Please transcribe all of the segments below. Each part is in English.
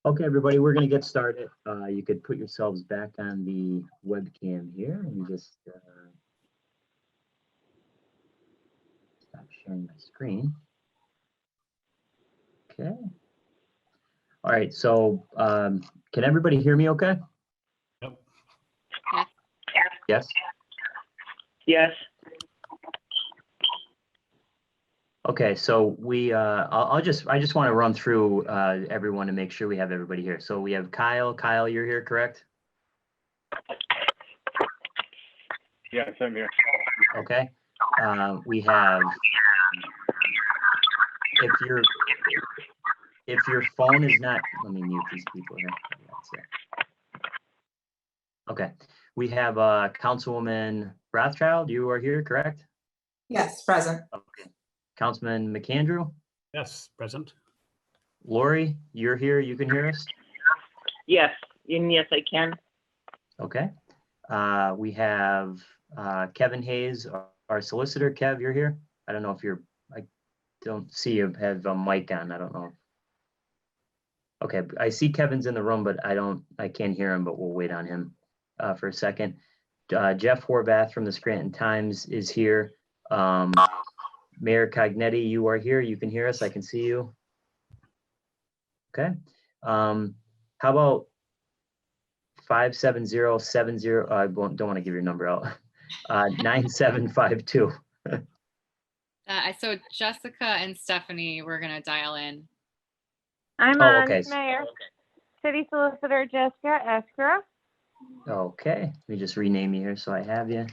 Okay, everybody, we're going to get started. You could put yourselves back on the webcam here and just stop sharing my screen. Okay. All right, so can everybody hear me okay? Yep. Yes? Yes. Okay, so we I just want to run through everyone to make sure we have everybody here. So we have Kyle. Kyle, you're here, correct? Yes, I'm here. Okay. We have, if your phone is not, let me mute these people here. That's it. Okay, we have Councilwoman Rothchild. You are here, correct? Yes, present. Okay. Councilman McAndrew. Yes, present. Lori, you're here. You can hear us. Yes. And yes, I can. Okay. We have Kevin Hayes, our solicitor. Kev, you're here. I don't know if you're, I don't see you have a mic on. I don't know. Okay, I see Kevin's in the room, but I can't hear him, but we'll wait on him for a second. Jeff Horvath from the Scranton Times is here. Mayor Cognetti, you are here. You can hear us. I can see you. Okay. How about 57070? I don't want to give your number out. 9752. So Jessica and Stephanie, we're gonna dial in. I'm Oh, on, okay. Mayor. City Solicitor Jessica Eskra. Okay, let me just rename you here so I have you.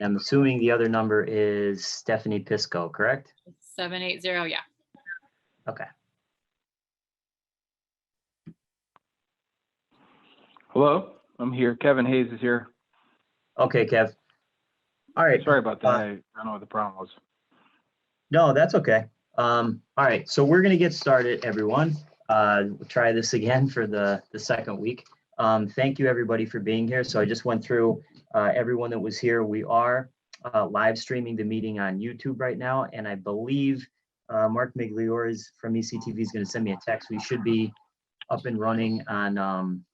I'm assuming the other number is Stephanie Pisco, correct? 780, yeah. Okay. Hello, I'm here. Kevin Hayes is here. Okay, Kev. All right. Sorry about that. I don't know what the problem was. No, that's okay. All right, so we're gonna get started, everyone. We'll try this again for the second week. Thank you, everybody, for being here. So I just went through everyone that was here. We are live streaming the meeting on YouTube right now, and I believe Mark Migliore from ECTV is going to send me a text. We should be up and running on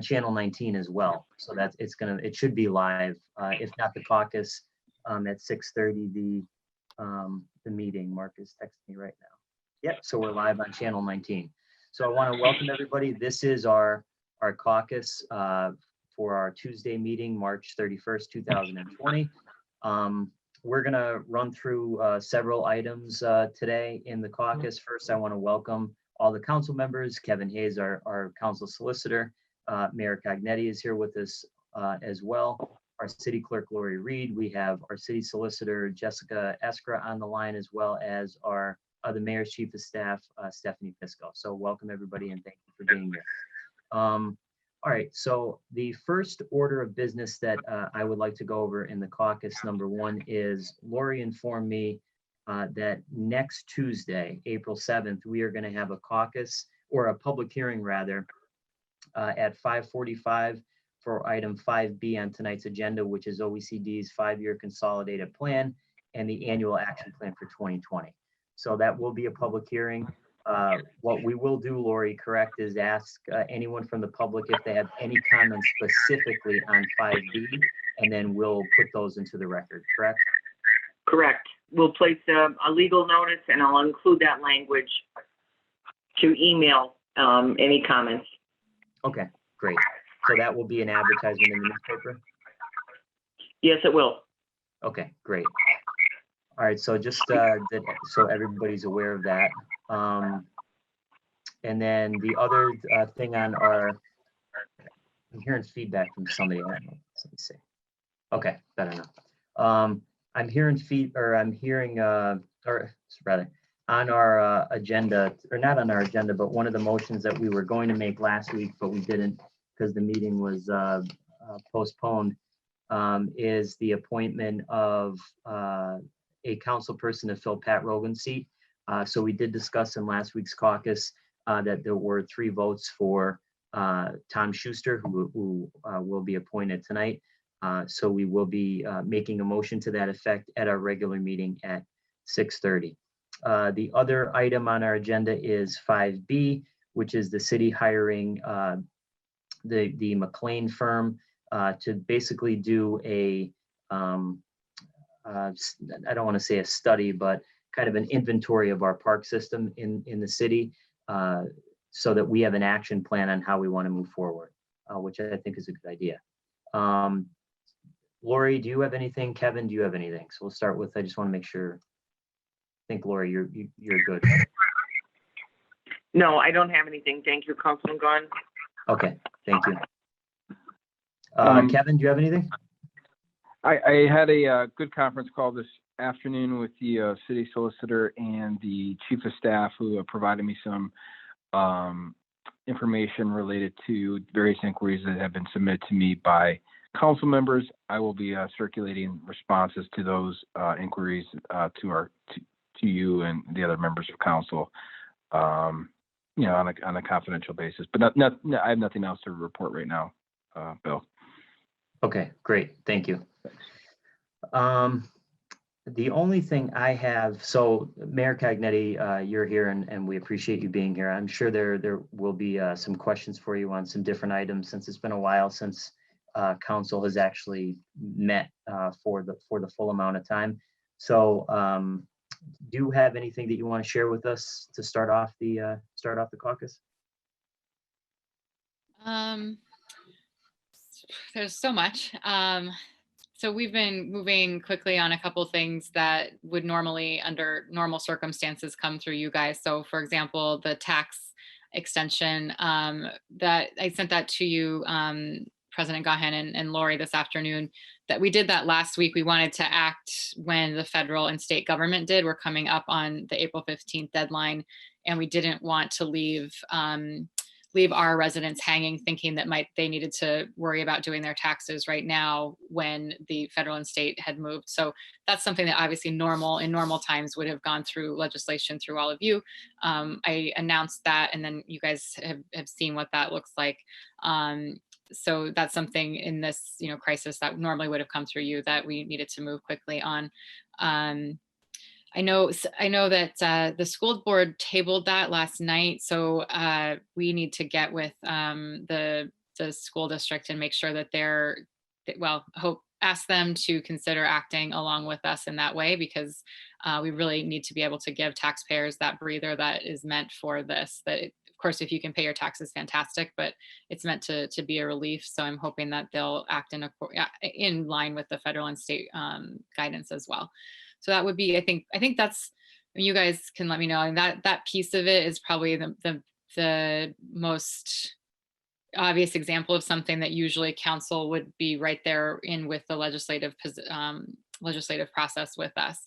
channel 19 as well. So that it should be live. If not the caucus at 6:30, the meeting. Mark is texting me right now. Yep, so we're live on channel 19. So I want to welcome everybody. This is our caucus for our Tuesday meeting, March 31st, 2020. We're gonna run through several items today in the caucus. First, I want to welcome all the council members. Kevin Hayes, our council solicitor. Mayor Cognetti is here with us as well. Our city clerk, Lori Reed. We have our city solicitor, Jessica Eskra, on the line, as well as the mayor's chief of staff, Stephanie Pisco. So welcome, everybody, and thank you for being here. All right, so the first order of business that I would like to go over in the caucus, number one, is Lori informed me that next Tuesday, April 7th, we are going to have a caucus, or a public hearing rather, at 5:45 for item 5B on tonight's agenda, which is OECD's 5-year consolidated plan and the annual action plan for 2020. So that will be a public hearing. What we will do, Lori, correct, is ask anyone from the public if they have any comments specifically on 5B, and then we'll put those into the record, correct? Correct. We'll place a legal notice, and I'll include that language to email any comments. Okay, great. So that will be an advertisement in the newspaper? Yes, it will. Okay, great. All right, so just so everybody's aware of that. And then the other thing on I'm hearing feedback from somebody. Let me see. Okay, better now. I'm hearing on our agenda, or not on our agenda, but one of the motions that we were going to make last week, but we didn't because the meeting was postponed, is the appointment of a council person to fill Pat Rogan's seat. So we did discuss in last week's caucus that there were 3 votes for Tom Schuster, who will be appointed tonight. So we will be making a motion to that effect at our regular meeting at 6:30. The other item on our agenda is 5B, which is the city hiring the McLean firm to basically do a, I don't want to say a study, but kind of an inventory of our park system in the city, so that we have an action plan on how we want to move forward, which I think is a good idea. Lori, do you have anything? Kevin, do you have anything? So we'll start with, I just want to make sure. I think Lori, you're good. No, I don't have anything. Thank you, Councilman Gaughan. Okay, thank you. Kevin, do you have anything? I had a good conference call this afternoon with the city solicitor and the chief of staff, who provided me some information related to various inquiries that have been submitted to me by council members. I will be circulating responses to those inquiries to you and the other members of council, on a confidential basis. But I have nothing else to report right now, Bill. Okay, great, thank you. The only thing I have, so Mayor Cognetti, you're here and we appreciate you being here. I'm sure there will be some questions for you on some different items, since it's been a while since council has actually met for the full amount of time. So do you have anything that you want to share with us to start off the caucus? There's so much. So we've been moving quickly on a couple things that would normally, under normal circumstances, come through you guys. So for example, the tax extension, that I sent that to you, President Gaughan and Lori, this afternoon, that we did that last week. We wanted to act when the federal and state government did. We're coming up on the April 15th deadline, and we didn't want to leave our residents hanging, thinking that they needed to worry about doing their taxes right now when the federal and state had moved. So that's something that obviously in normal times would have gone through legislation through all of you. I announced that, and then you guys have seen what that looks like. So that's something in this crisis that normally would have come through you that we needed to move quickly on. I know that the school board tabled that last night, so we need to get with the school district and make sure that ask them to consider acting along with us in that way, because we really need to be able to give taxpayers that breather that is meant for this. Of course, if you can pay your taxes, fantastic, but it's meant to be a relief. So I'm hoping that they'll act in line with the federal and state guidance as well. So that would be, I think that's, you guys can let me know. And that piece of it is probably the most obvious example of something that usually council would be right there in with the legislative process with us.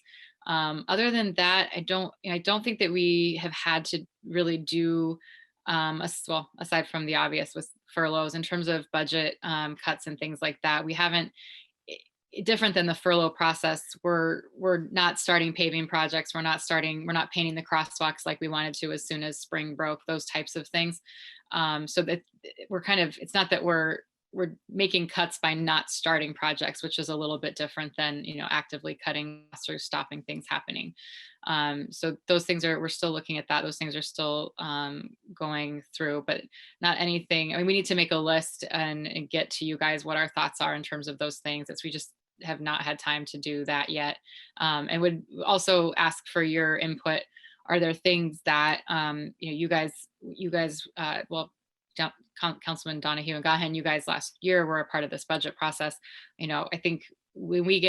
Other than that, I don't think that we have had to really do, aside from the obvious with furloughs, in terms of budget cuts and things like that, we haven't. Different than the furlough process, we're not starting paving projects. We're not painting the crosswalks like we wanted to as soon as spring broke, those types of things. So that we're it's not that we're making cuts by not starting projects, which is a little bit different than actively cutting or stopping things happening. So those things we're still looking at that. Those things are still going through, but not anything. I mean, we need to make a list and get to you guys what our thoughts are in terms of those things. We just have not had time to do that yet, and would also ask for your input. Are there things that you guys Councilman Donahue and Gaughan, you guys last year were a part of this budget process. I think when we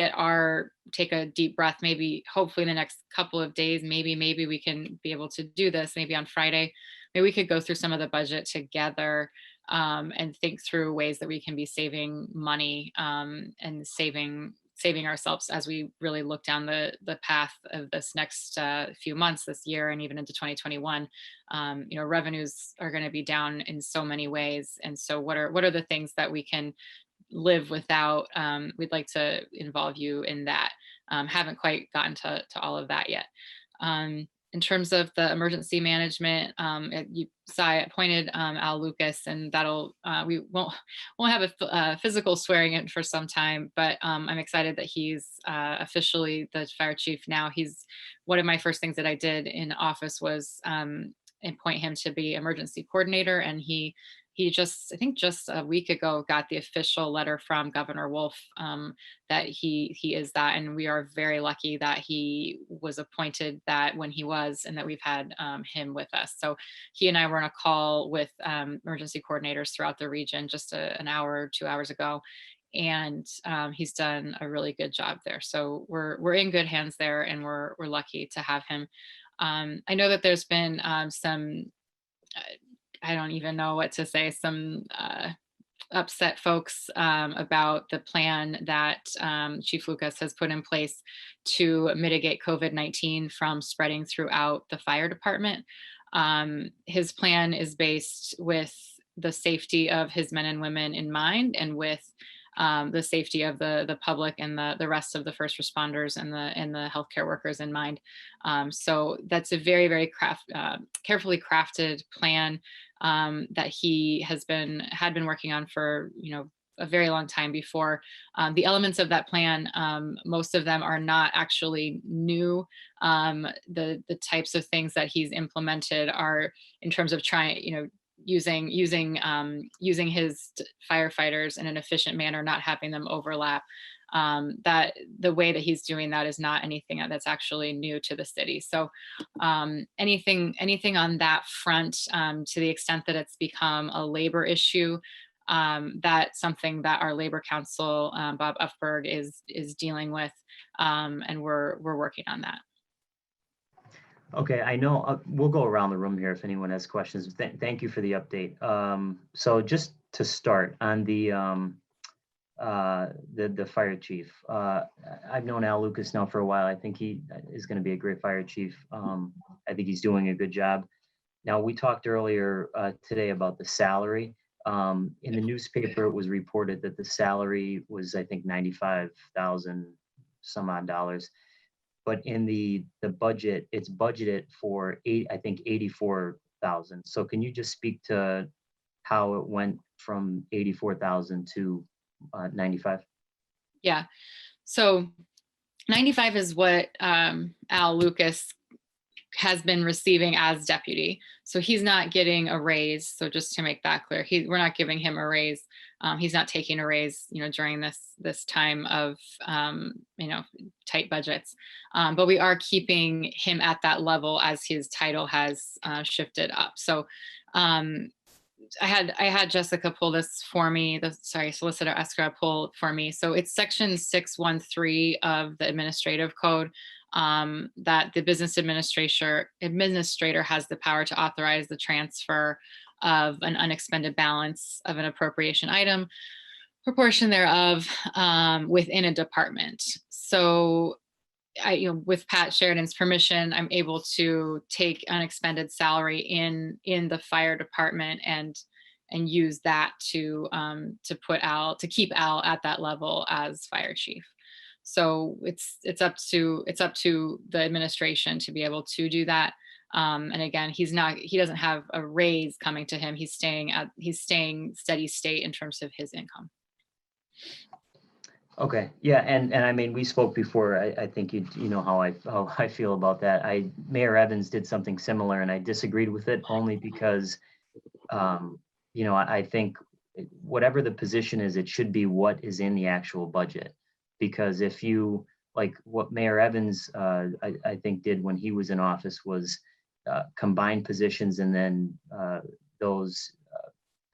take a deep breath, maybe hopefully in the next couple of days, maybe we can be able to do this. Maybe on Friday, maybe we could go through some of the budget together and think through ways that we can be saving money and saving ourselves as we really look down the path of this next few months, this year, and even into 2021. Revenues are going to be down in so many ways, and so what are the things that we can live without? We'd like to involve you in that. Haven't quite gotten to all of that yet. in terms of the emergency management, you saw I appointed Al Lucas, and that'll we won't have a physical swearing in for some time, but I'm excited that he's officially the fire chief now. He's one of my first things that I did in office was appoint him to be emergency coordinator, and he just, I think just a week ago, got the official letter from Governor Wolf that he is that, and we are very lucky that he was appointed that when he was, and that we've had him with us. So he and I were on a call with emergency coordinators throughout the region just an hour, 2 hours ago, and he's done a really good job there. So we're in good hands there, and we're lucky to have him. I know that there's been some. I don't even know what to say, some upset folks about the plan that Chief Lucas has put in place to mitigate COVID-19 from spreading throughout the fire department. His plan is based with the safety of his men and women in mind, and with the safety of the public and the rest of the first responders and the healthcare workers in mind. So that's a very, very carefully crafted plan that he had been working on for a very long time before. The elements of that plan, most of them are not actually new. The types of things that he's implemented are in terms of using his firefighters in an efficient manner, not having them overlap. That the way that he's doing that is not anything that's actually new to the city. So anything on that front, to the extent that it's become a labor issue, that's something that our labor council, Bob Ufberg, is dealing with, and we're working on that. Okay, I know we'll go around the room here if anyone has questions. Thank you for the update. So just to start on the fire chief, I've known Al Lucas now for a while. I think he is going to be a great fire chief. I think he's doing a good job. Now, we talked earlier today about the salary. In the newspaper, it was reported that the salary was, I think, $95,000 some odd dollars. But in the budget, it's budgeted for I think 84,000. So can you just speak to how it went from 84,000 to 95? Yeah. So 95 is what Al Lucas has been receiving as deputy. So he's not getting a raise. So just to make that clear, we're not giving him a raise. He's not taking a raise, during this time of, tight budgets. But we are keeping him at that level as his title has shifted up. So I had Jessica pull this for me, Solicitor Eskra pull for me. So it's section 613 of the administrative code, that the business administrator has the power to authorize the transfer of an unexpended balance of an appropriation item, proportion thereof, within a department. So with Pat Sheridan's permission, I'm able to take unexpended salary in the fire department and use that to keep Al at that level as fire chief. So it's up to the administration to be able to do that. And again, he doesn't have a raise coming to him. He's staying steady state in terms of his income. Okay, yeah, and I mean, we spoke before. I think you know how I feel about that. Mayor Evans did something similar, and I disagreed with it only because, I think whatever the position is, it should be what is in the actual budget. Because if you, like what Mayor Evans, I think did when he was in office was combine positions, and then those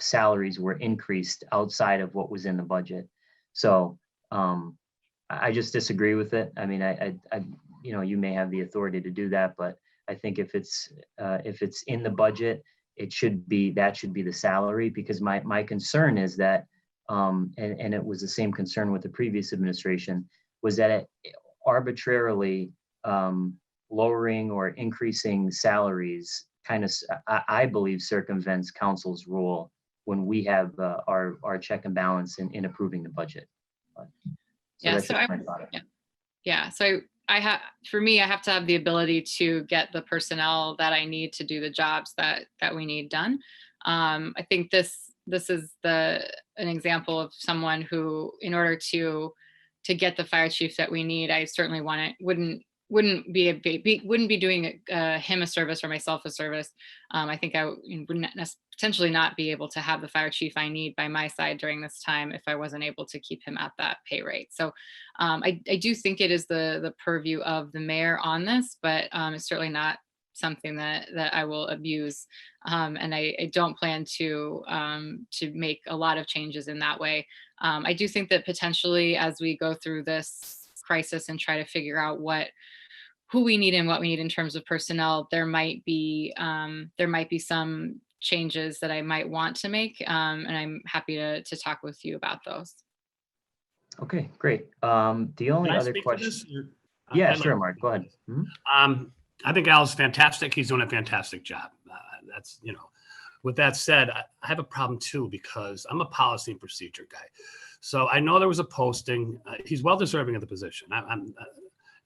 salaries were increased outside of what was in the budget. So I just disagree with it. I mean, you may have the authority to do that, but I think if it's in the budget, that should be the salary. Because my concern is that, and it was the same concern with the previous administration, was that it arbitrarily lowering or increasing salaries kind of, I believe, circumvents council's rule when we have our check and balance in approving the budget. So for me, I have to have the ability to get the personnel that I need to do the jobs that we need done. I think this is an example of someone who, in order to get the fire chief that we need, I certainly wouldn't be doing him a service or myself a service. I think I would potentially not be able to have the fire chief I need by my side during this time if I wasn't able to keep him at that pay rate. So I do think it is the purview of the mayor on this, but it's certainly not something that I will abuse. And I don't plan to make a lot of changes in that way. I do think that potentially as we go through this crisis and try to figure out who we need and what we need in terms of personnel, there might be some changes that I might want to make, and I'm happy to talk with you about those. Okay, great. The only Can I other speak to question. this? Yeah, I'd like sure, to Mark, speak go to ahead. this. Mhm. I think Al's fantastic. He's doing a fantastic job. That's, with that said, I have a problem too, because I'm a policy and procedure guy. So I know there was a posting. He's well deserving of the position. And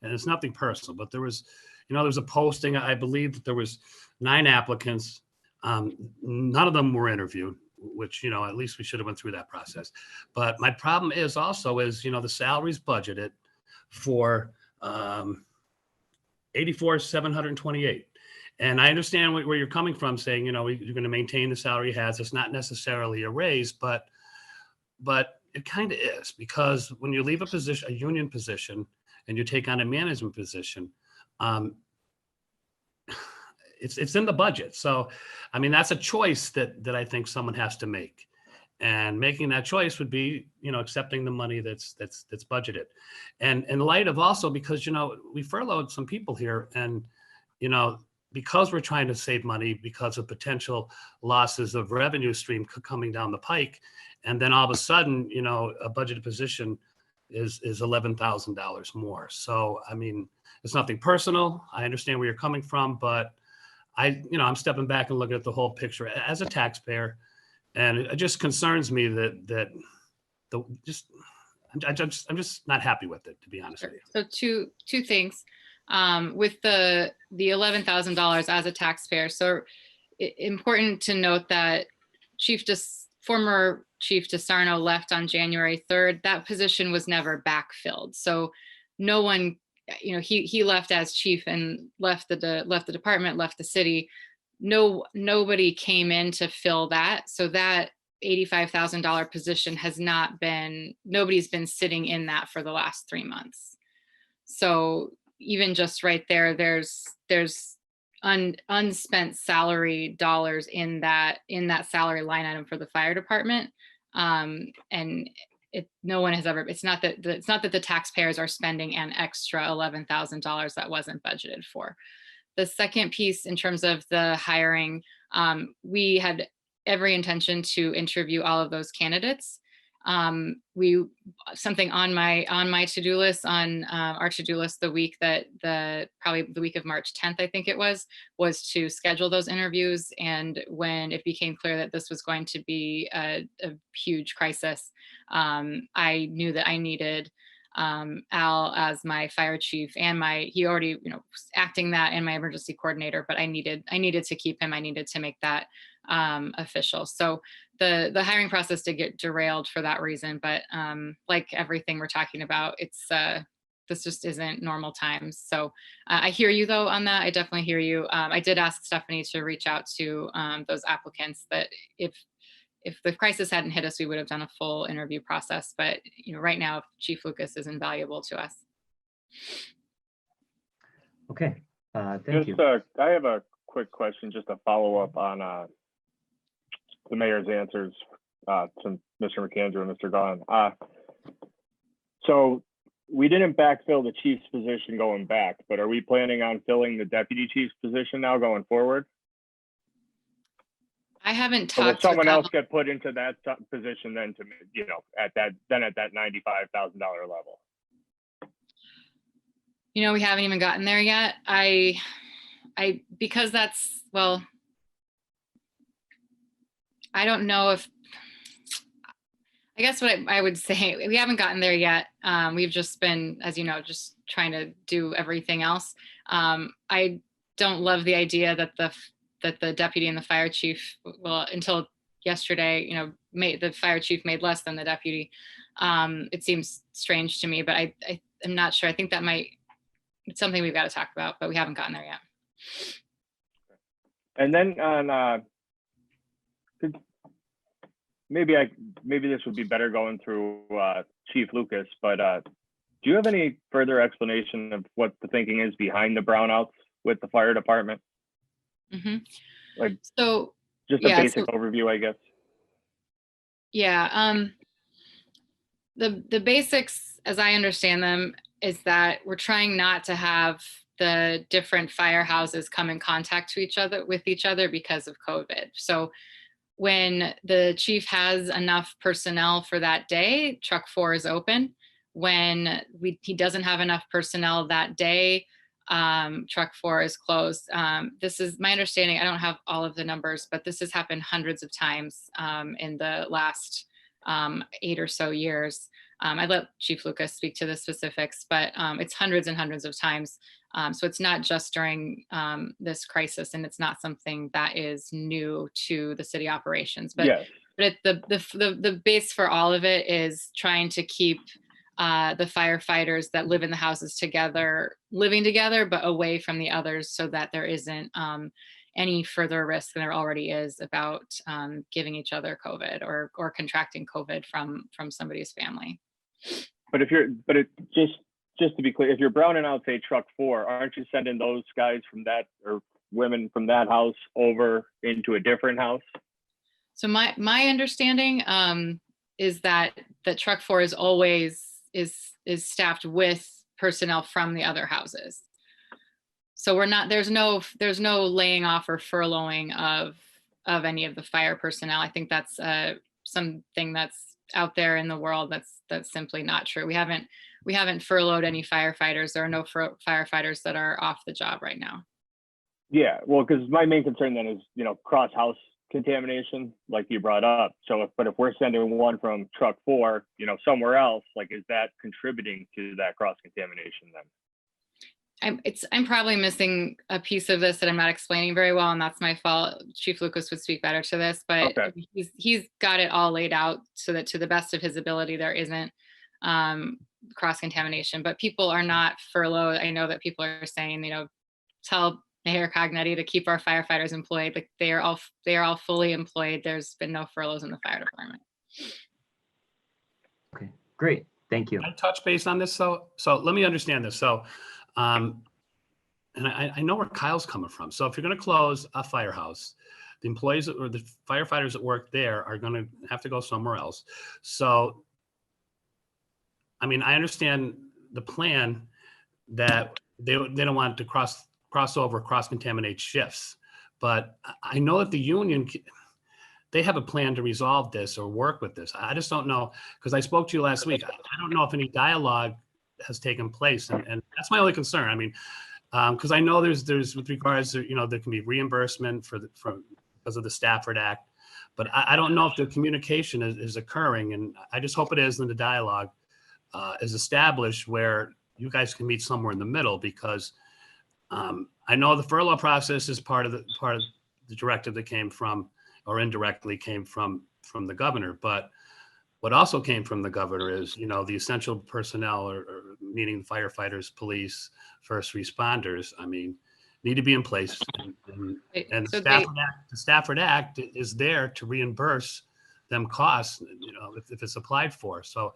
it's nothing personal, but there was a posting. I believe that there was 9 applicants. None of them were interviewed, which, at least we should have went through that process. But my problem is also the salary's budgeted for $84,728. And I understand where you're coming from, saying, you're going to maintain the salary he has. It's not necessarily a raise, but it kind of is, because when you leave a union position, and you take on a management position, it's in the budget. So, that's a choice that I think someone has to make. And making that choice would be, accepting the money that's budgeted. And in light of also, because, we furloughed some people here, and, because we're trying to save money because of potential losses of revenue stream coming down the pike. And then all of a sudden, a budgeted position is $11,000 more. So, it's nothing personal. I understand where you're coming from, but I'm stepping back and looking at the whole picture as a taxpayer. And it just concerns me I'm just not happy with it, to be honest with you. So two things. With the $11,000 as a taxpayer. So important to note that former Chief DeSarno left on January 3rd. That position was never backfilled. So no one, he left as chief and left the department, left the city. Nobody came in to fill that. So that $85,000 position nobody's been sitting in that for the last 3 months. So even just right there's unspent salary dollars in that salary line item for the fire department. And no one has ever, it's not that the taxpayers are spending an extra $11,000 that wasn't budgeted for. The second piece, in terms of the hiring, we had every intention to interview all of those candidates. Something on my to-do list, on our to-do list, the week probably the week of March 10th, I think it was to schedule those interviews. And when it became clear that this was going to be a huge crisis, I knew that I needed Al as my fire chief, and he already, was acting that, and my emergency coordinator, but I needed to keep him. I needed to make that official. So the hiring process did get derailed for that reason. But like everything we're talking about, this just isn't normal times. So I hear you though on that. I definitely hear you. I did ask Stephanie to reach out to those applicants, that if the crisis hadn't hit us, we would have done a full interview process. But right now, Chief Lucas is invaluable to us. Okay, thank you. I have a quick question, just to follow up on the mayor's answers to Mr. McAndrew and Mr. Gaughan. So we didn't backfill the chief's position going back, but are we planning on filling the deputy chief's position now going forward? I haven't Or will talked. someone else get put into that position then, to at that $95,000 level? We haven't even gotten there yet. Because that's, well, I don't know if, I guess what I would say, we haven't gotten there yet. We've just been, as you know, just trying to do everything else. I don't love the idea that the deputy and the fire chief, well, until yesterday, the fire chief made less than the deputy. It seems strange to me, but I'm not sure. I think it's something we've got to talk about, but we haven't gotten there yet. And then on maybe this would be better going through Chief Lucas, but do you have any further explanation of what the thinking is behind the brownouts with the fire department? Mm-hmm. Like, so just a basic overview, I guess. Yeah. The basics, as I understand them, is that we're trying not to have the different firehouses come in contact with each other because of COVID. So when the chief has enough personnel for that day, truck 4 is open. When he doesn't have enough personnel that day, truck 4 is closed. This is my understanding. I don't have all of the numbers, but this has happened hundreds of times in the last 8 or so years. I'd let Chief Lucas speak to the specifics, but it's hundreds and hundreds of times. So it's not just during this crisis, and it's not something that is new to the city operations. But, yes. but the base for all of it is trying to keep the firefighters that live in the houses living together, but away from the others, so that there isn't any further risk than there already is about giving each other COVID or contracting COVID from somebody's family. But just to be clear, if you're browning out, say, truck 4, aren't you sending those guys from that or women from that house over into a different house? So my understanding is that truck 4 is always is staffed with personnel from the other houses. So there's no laying off or furloughing of any of the fire personnel. I think that's something that's out there in the world that's simply not true. We haven't furloughed any firefighters. There are no firefighters that are off the job right now. Yeah, well, because my main concern then is, cross house contamination, like you brought up. So, if we're sending one from truck 4, somewhere else, like, is that contributing to that cross contamination then? I'm probably missing a piece of this that I'm not explaining very well, and that's my fault. Chief Lucas would speak better to this, but okay. He's got it all laid out so that to the best of his ability, there isn't cross contamination, but people are not furloughed. I know that people are saying, tell Mayor Cognetti to keep our firefighters employed. Like they are all fully employed. There's been no furloughs in the fire department. Okay, great. Thank you. Can I touch base on this? So let me understand this. So, and I know where Kyle's coming from. So if you're going to close a firehouse, the employees or the firefighters that work there are going to have to go somewhere else. So, I mean, I understand the plan that they don't want to cross contaminate shifts, but I know that the union, they have a plan to resolve this or work with this. I just don't know, because I spoke to you last week. I don't know if any dialogue has taken place, and that's my only concern. I mean, because I know there's with regards to, there can be reimbursement because of the Stafford Act, but I don't know if the communication is occurring, and I just hope it is, and the dialogue is established where you guys can meet somewhere in the middle, because I know the furlough process is part of the directive that came from, or indirectly came from the governor. But what also came from the governor is, the essential personnel, or meaning firefighters, police, first responders, I mean, need to be in place. And the Stafford Act is there to reimburse them costs, if it's applied for. So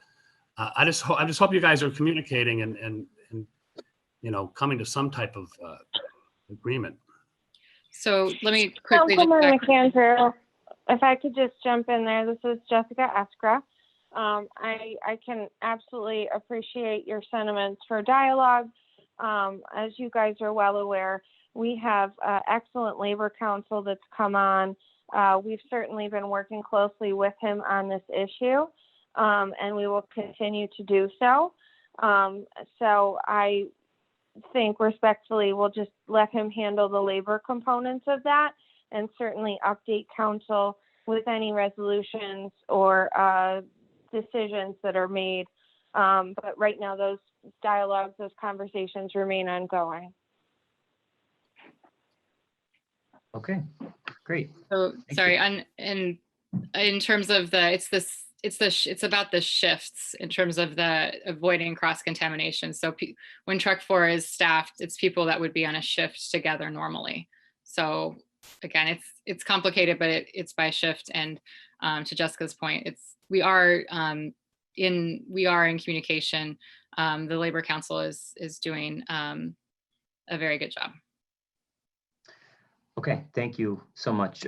I just hope you guys are communicating and coming to some type of agreement. So let me quickly. Councilman McAndrew, if I could just jump in there. This is Jessica Eskra. I can absolutely appreciate your sentiments for dialogue. As you guys are well aware, we have excellent labor counsel that's come on. We've certainly been working closely with him on this issue, and we will continue to do so. So I think respectfully we'll just let him handle the labor components of that, and certainly update council with any resolutions or decisions that are made But right now, those dialogues, those conversations remain ongoing. Okay, great. So Thank sorry, in terms of it's about the shifts in terms of the avoiding cross contamination. So when truck 4 is staffed, it's people that would be on a shift together normally. So again, it's complicated, but it's by shift. And to Jessica's point, we are in communication. The Labor Council is doing a very good job. Okay, thank you so much.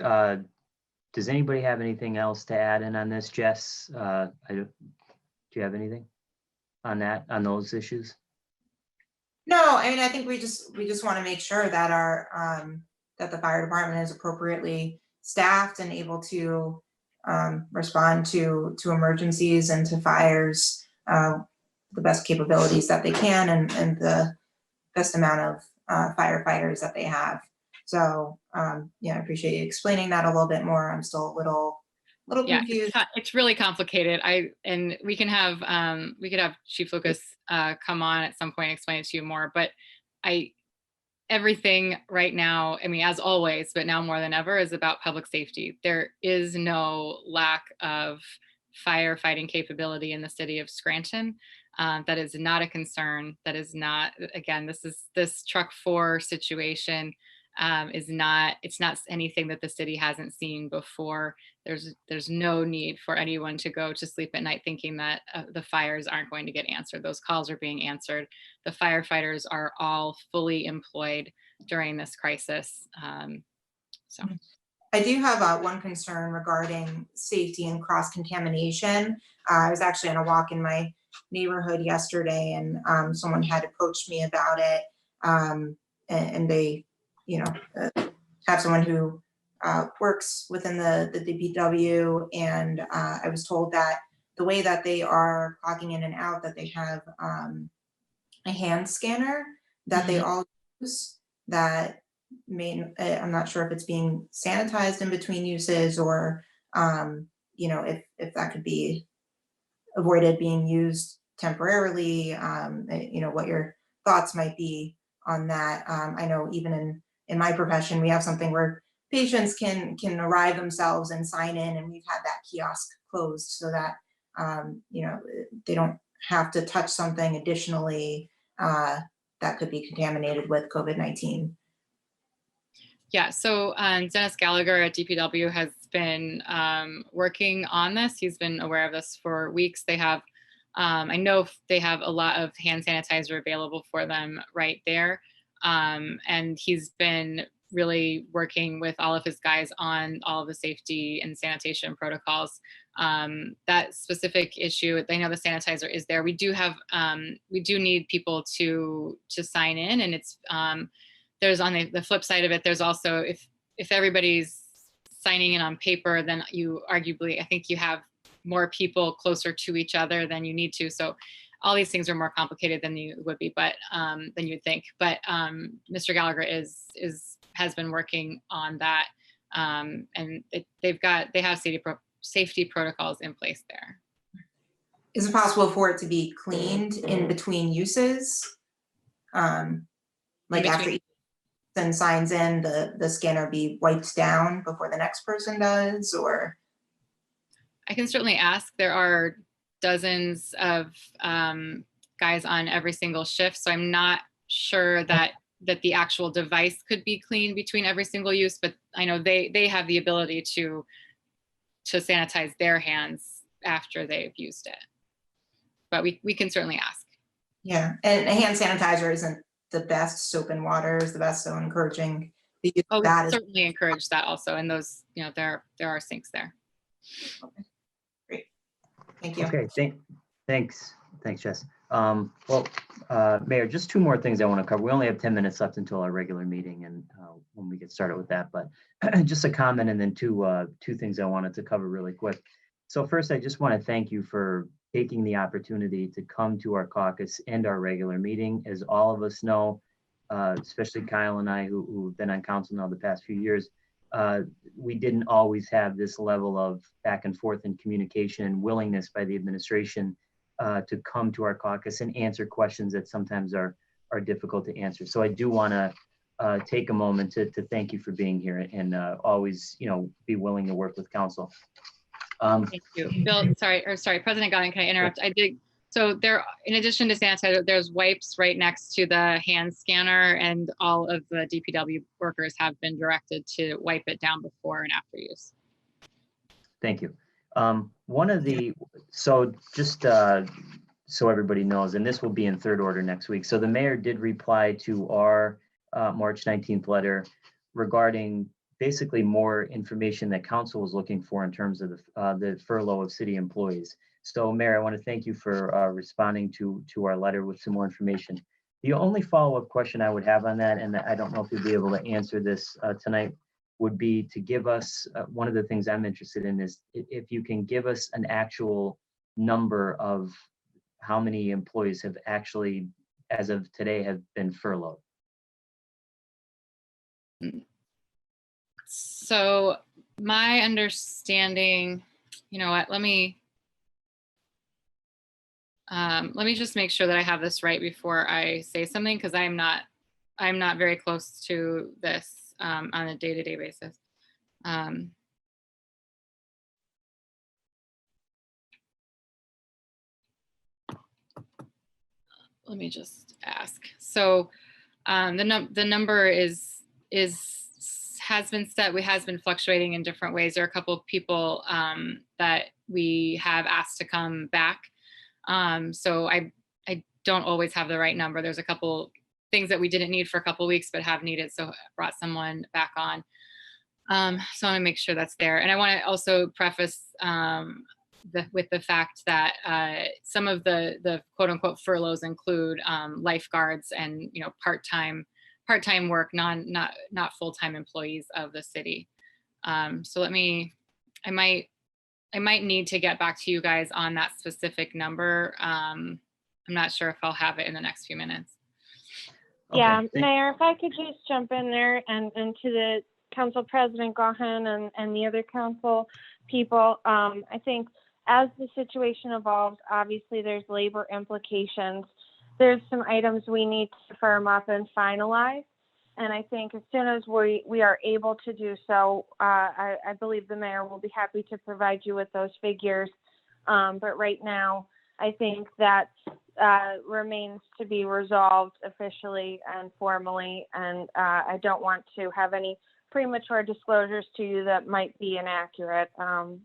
Does anybody have anything else to add in on this, Jess? Do you have anything on those issues? No, I mean, I think we just want to make sure that that the fire department is appropriately staffed and able to respond to emergencies and to fires the best capabilities that they can and the best amount of firefighters that they have. So yeah, I appreciate you explaining that a little bit more. I'm still a little confused. It's really complicated. And we could have Chief Lucas come on at some point and explain it to you more. But everything right now, I mean, as always, but now more than ever, is about public safety. There is no lack of firefighting capability in the city of Scranton. That is not a concern. That is not, again, this truck 4 situation it's not anything that the city hasn't seen before. There's no need for anyone to go to sleep at night thinking that the fires aren't going to get answered. Those calls are being answered. The firefighters are all fully employed during this crisis. So I do have one concern regarding safety and cross-contamination. I was actually on a walk in my neighborhood yesterday, and someone had approached me about it, and they have someone who works within the DPW, and I was told that the way that they are clocking in and out, that they have a hand scanner that they all use that I'm not sure if it's being sanitized in between uses, or if that could be avoided being used temporarily. What your thoughts might be on that. I know even in my profession, we have something where patients can arrive themselves and sign in, and we've had that kiosk closed so that they don't have to touch something additionally that could be contaminated with COVID-19. Yeah, so Dennis Gallagher at DPW has been working on this. He's been aware of this for weeks. They have, I know they have a lot of hand sanitizer available for them right there. And he's been really working with all of his guys on all of the safety and sanitation protocols. That specific issue, they know the sanitizer is there. We do need people to sign in, and it's, there's on the flip side of it, there's also, if everybody's signing in on paper, then I think you have more people closer to each other than you need to. So all these things are more complicated than you would be, but than you'd think. But Mr. Gallagher has been working on that, and they have safety protocols in place there. Is it possible for it to be cleaned in between uses? Like after each person signs in, the scanner be wiped down before the next person does, or? I can certainly ask. There are dozens of guys on every single shift, so I'm not sure that the actual device could be cleaned between every single use, but I know they have the ability to sanitize their hands after they've used it. But we can certainly ask. Yeah, and a hand sanitizer isn't the best. Soap and water is the best, so encouraging the use of that. We certainly encourage that also, and those, there are sinks there. Okay. Great. Thank you. Okay, thanks, Jess. Mayor, just 2 more things I want to cover. We only have 10 minutes left until our regular meeting, and when we get started with that, but just a comment and then two things I wanted to cover really quick. So first, I just want to thank you for taking the opportunity to come to our caucus and our regular meeting. As all of us know, especially Kyle and I, who've been on council now the past few years, we didn't always have this level of back and forth in communication and willingness by the administration to come to our caucus and answer questions that sometimes are difficult to answer. So I do want to take a moment to thank you for being here and always, be willing to work with council. Thank you. Bill, sorry, President Gaughan, can I interrupt? I did. So there, in addition to sanitizer, there's wipes right next to the hand scanner, and all of the DPW workers have been directed to wipe it down before and after use. Thank you. So just so everybody knows, and this will be in third order next week. So the mayor did reply to our March 19th letter regarding basically more information that council was looking for in terms of the furlough of city employees. So Mayor, I want to thank you for responding to our letter with some more information. The only follow-up question I would have on that, and I don't know if you'll be able to answer this tonight, would be to give us, one of the things I'm interested in is if you can give us an actual number of how many employees have actually, as of today, have been furloughed. So my understanding, you know what, let me just make sure that I have this right before I say something, because I'm not very close to this on a day-to-day basis. Let me just ask. So the number has been set. Has been fluctuating in different ways. There are a couple of people that we have asked to come back. So I don't always have the right number. There's a couple things that we didn't need for a couple of weeks, but have needed. So I brought someone back on. So I want to make sure that's there. And I want to also preface with the fact that some of the quote unquote furloughs include lifeguards and, part-time work, not full-time employees of the city. So I might need to get back to you guys on that specific number. I'm not sure if I'll have it in the next few minutes. Yeah, Okay. Mayor, if I could just jump in there and to the Council President Gaughan and the other council people, I think as the situation evolves, obviously there's labor implications. There's some items we need to firm up and finalize. And I think as soon as we are able to do so, I believe the mayor will be happy to provide you with those figures. But right now, I think that remains to be resolved officially and formally. And I don't want to have any premature disclosures to you that might be inaccurate.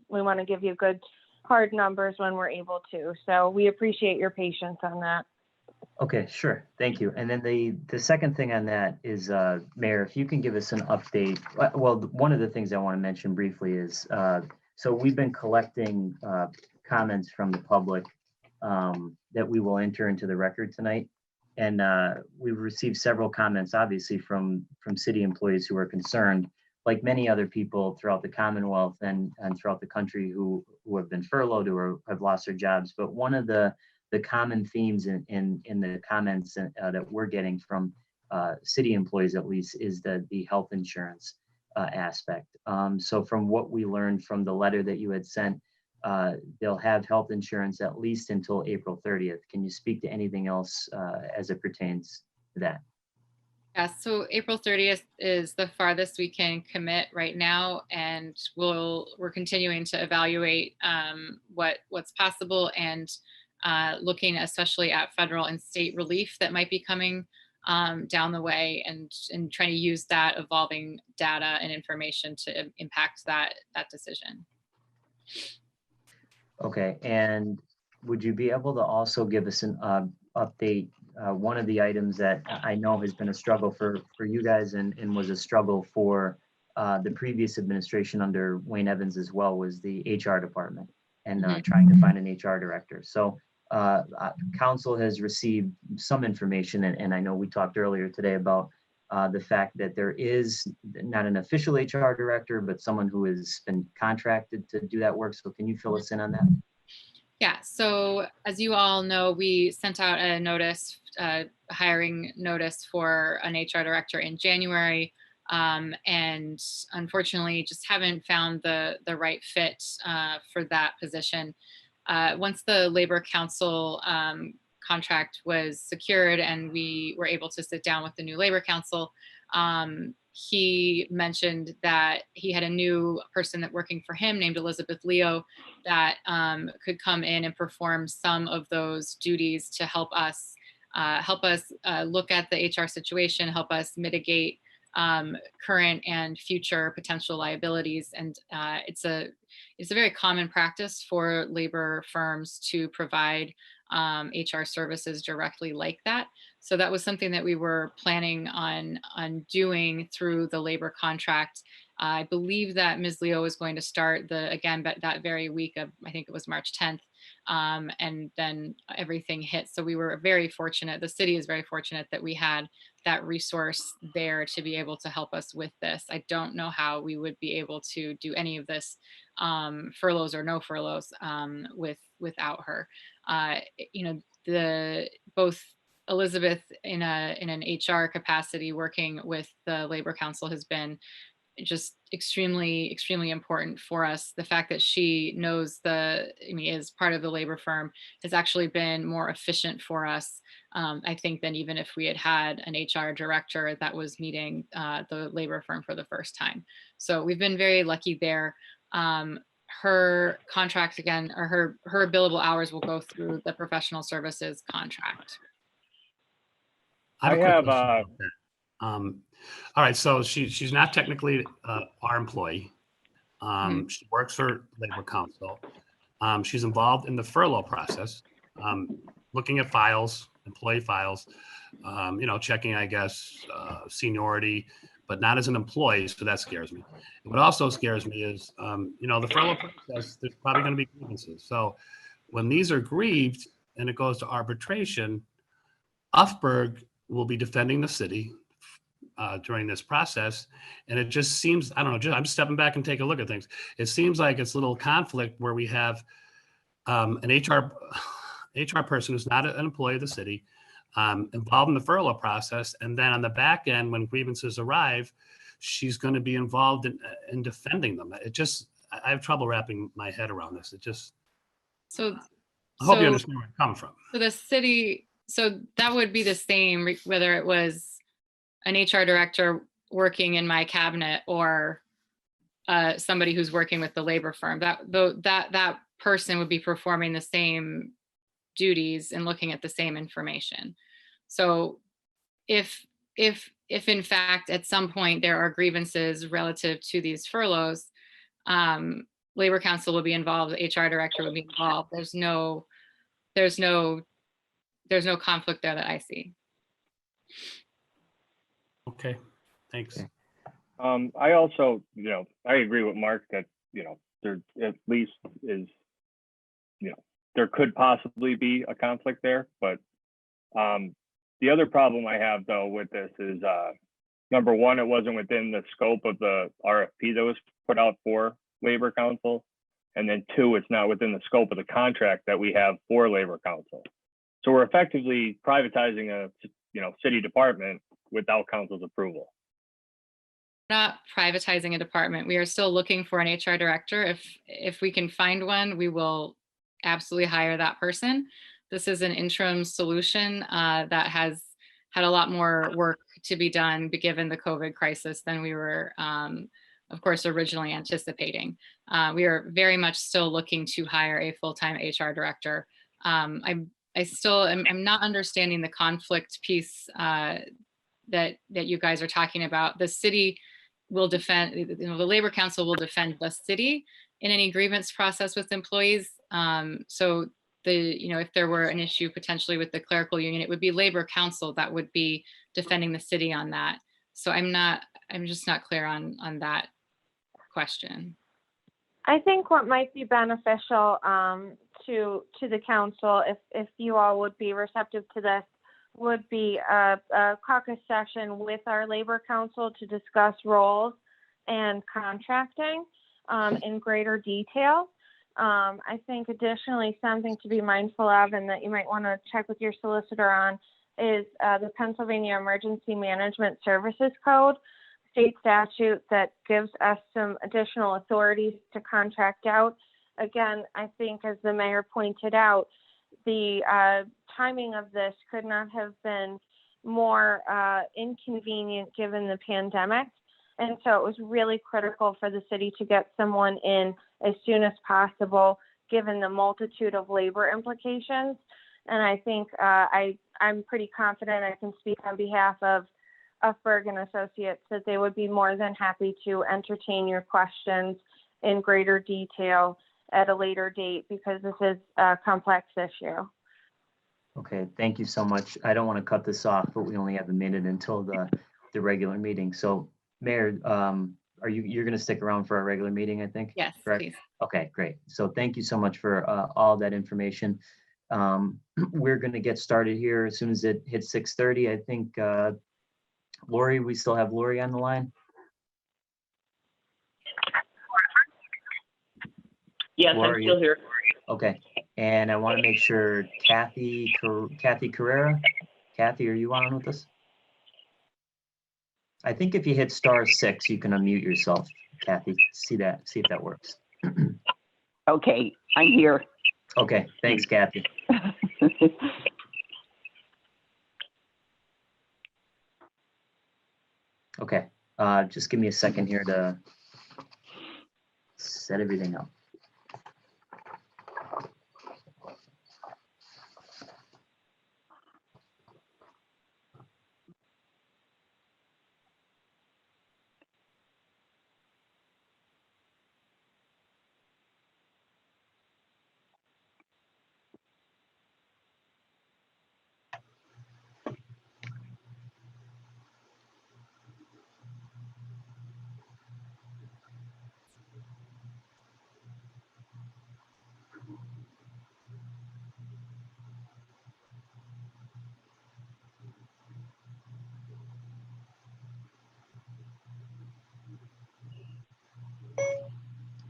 We want to give you good, hard numbers when we're able to. So we appreciate your patience on that. Okay, sure. Thank you. And then the second thing on that is, Mayor, if you can give us an update. Well, one of the things I want to mention briefly is, so we've been collecting comments from the public that we will enter into the record tonight. And we've received several comments, obviously, from city employees who are concerned, like many other people throughout the Commonwealth and throughout the country who have been furloughed or have lost their jobs. But one of the common themes in the comments that we're getting from city employees, at least, is the health insurance aspect. So from what we learned from the letter that you had sent, they'll have health insurance at least until April 30th. Can you speak to anything else as it pertains to that? Yeah, so April 30th is the farthest we can commit right now, and we're continuing to evaluate what's possible and looking especially at federal and state relief that might be coming down the way, and trying to use that evolving data and information to impact that decision. Okay, and would you be able to also give us an update? One of the items that I know has been a struggle for you guys and was a struggle for the previous administration under Wayne Evans as well was the HR department and trying to find an HR director. So council has received some information, and I know we talked earlier today about the fact that there is not an official HR director, but someone who has been contracted to do that work. So can you fill us in on that? Yeah, so as you all know, we sent out a notice, hiring notice for an HR director in January, and unfortunately just haven't found the right fit for that position. once the Labor Council contract was secured and we were able to sit down with the new Labor Council, he mentioned that he had a new person that working for him named Elizabeth Leo that could come in and perform some of those duties to help us look at the HR situation, help us mitigate current and future potential liabilities. And it's a very common practice for labor firms to provide HR services directly like that. So that was something that we were planning on doing through the labor contract. I believe that Ms. Leo was going to start that very week of, I think it was March 10th. And then everything hit. So we were very fortunate. The city is very fortunate that we had that resource there to be able to help us with this. I don't know how we would be able to do any of this, furloughs or no furloughs, without her. Both Elizabeth in an HR capacity working with the Labor Council has been just extremely, extremely important for us. The fact that she knows is part of the labor firm has actually been more efficient for us, I think, than even if we had an HR director that was meeting the labor firm for the first time. So we've been very lucky there. Her contract again, or her billable hours will go through the professional services contract. I have a quick question. All right, so she's not technically our employee. She works for Labor Council. She's involved in the furlough process, looking at files, employee files, checking, I guess, seniority, but not as an employee, so that scares me. What also scares me is, the furlough process, there's probably going to be grievances. So when these are grieved and it goes to arbitration, Uffberg will be defending the city during this process. And it just seems, I don't know, I'm stepping back and take a look at things. It seems like it's a little conflict where we have an HR person who's not an employee of the city involved in the furlough process. And then on the back end, when grievances arrive, she's going to be involved in defending them. I have trouble wrapping my head around this. I hope you understand where I'm coming from. So the city, so that would be the same whether it was an HR director working in my cabinet or somebody who's working with the labor firm. That person would be performing the same duties and looking at the same information. So if in fact at some point there are grievances relative to these furloughs, Labor Council will be involved, the HR director will be involved. There's no conflict there that I see. Okay, thanks. I also, I agree with Mark that, there at least is, there could possibly be a conflict there. But the other problem I have though with this is, number one, it wasn't within the scope of the RFP that was put out for Labor Council. And then two, it's not within the scope of the contract that we have for Labor Council. So we're effectively privatizing a, city department without council's approval. Not privatizing a department. We are still looking for an HR director. If we can find one, we will absolutely hire that person. This is an interim solution that has had a lot more work to be done given the COVID crisis than we were, of course, originally anticipating. We are very much still looking to hire a full-time HR director. I still am not understanding the conflict piece that you guys are talking about. The city will defend, the Labor Council will defend the city in any grievance process with employees. So if there were an issue potentially with the clerical union, it would be Labor Council that would be defending the city on that. So I'm just not clear on that question. I think what might be beneficial to the council, if you all would be receptive to this, would be a caucus session with our Labor Council to discuss roles and contracting in greater detail. I think additionally something to be mindful of and that you might want to check with your solicitor on is the Pennsylvania Emergency Management Services Code, state statute that gives us some additional authorities to contract out again, I think as the mayor pointed out, the timing of this could not have been more inconvenient given the pandemic. And so it was really critical for the city to get someone in as soon as possible, given the multitude of labor implications. And I think I'm pretty confident I can speak on behalf of Berg and Associates that they would be more than happy to entertain your questions in greater detail at a later date, because this is a complex issue. Okay, thank you so much. I don't want to cut this off, but we only have a minute until the regular meeting. So Mayor, you're going to stick around for our regular meeting, I think? Yes, correct? please. Okay, great. So thank you so much for all that information. We're going to get started here as soon as it hits 6:30. I think, Lori, we still have Lori on the line? Yes, Lori, I'm still here. Okay, and I want to make sure Kathy Carrera, Kathy, are you on with us? I think if you hit *6, you can unmute yourself, Kathy. See if that works. Okay, I'm here. Okay, thanks, Kathy. Okay, just give me a second here to set everything up.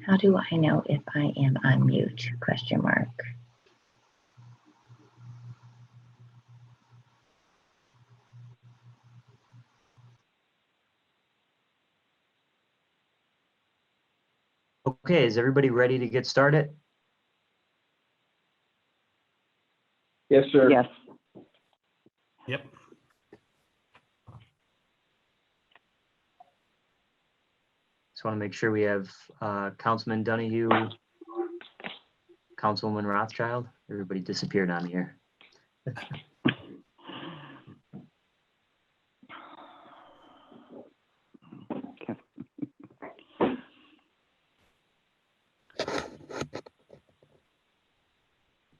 How do I know if I am on mute? Question mark. Okay, is everybody ready to get started? Yes, sir. Yes. Yep. Just want to make sure we have Councilman Donahue, Councilwoman Rothchild. Everybody disappeared on here. Okay,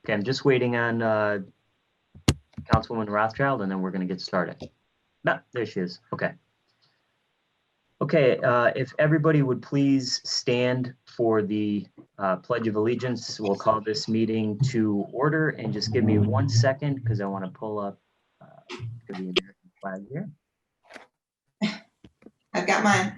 I'm just waiting on Councilwoman Rothchild, and then we're going to get started. No, there she is. Okay. Okay, if everybody would please stand for the Pledge of Allegiance, we'll call this meeting to order, and just give me 1 second because I want to pull up the American flag here. I've got mine.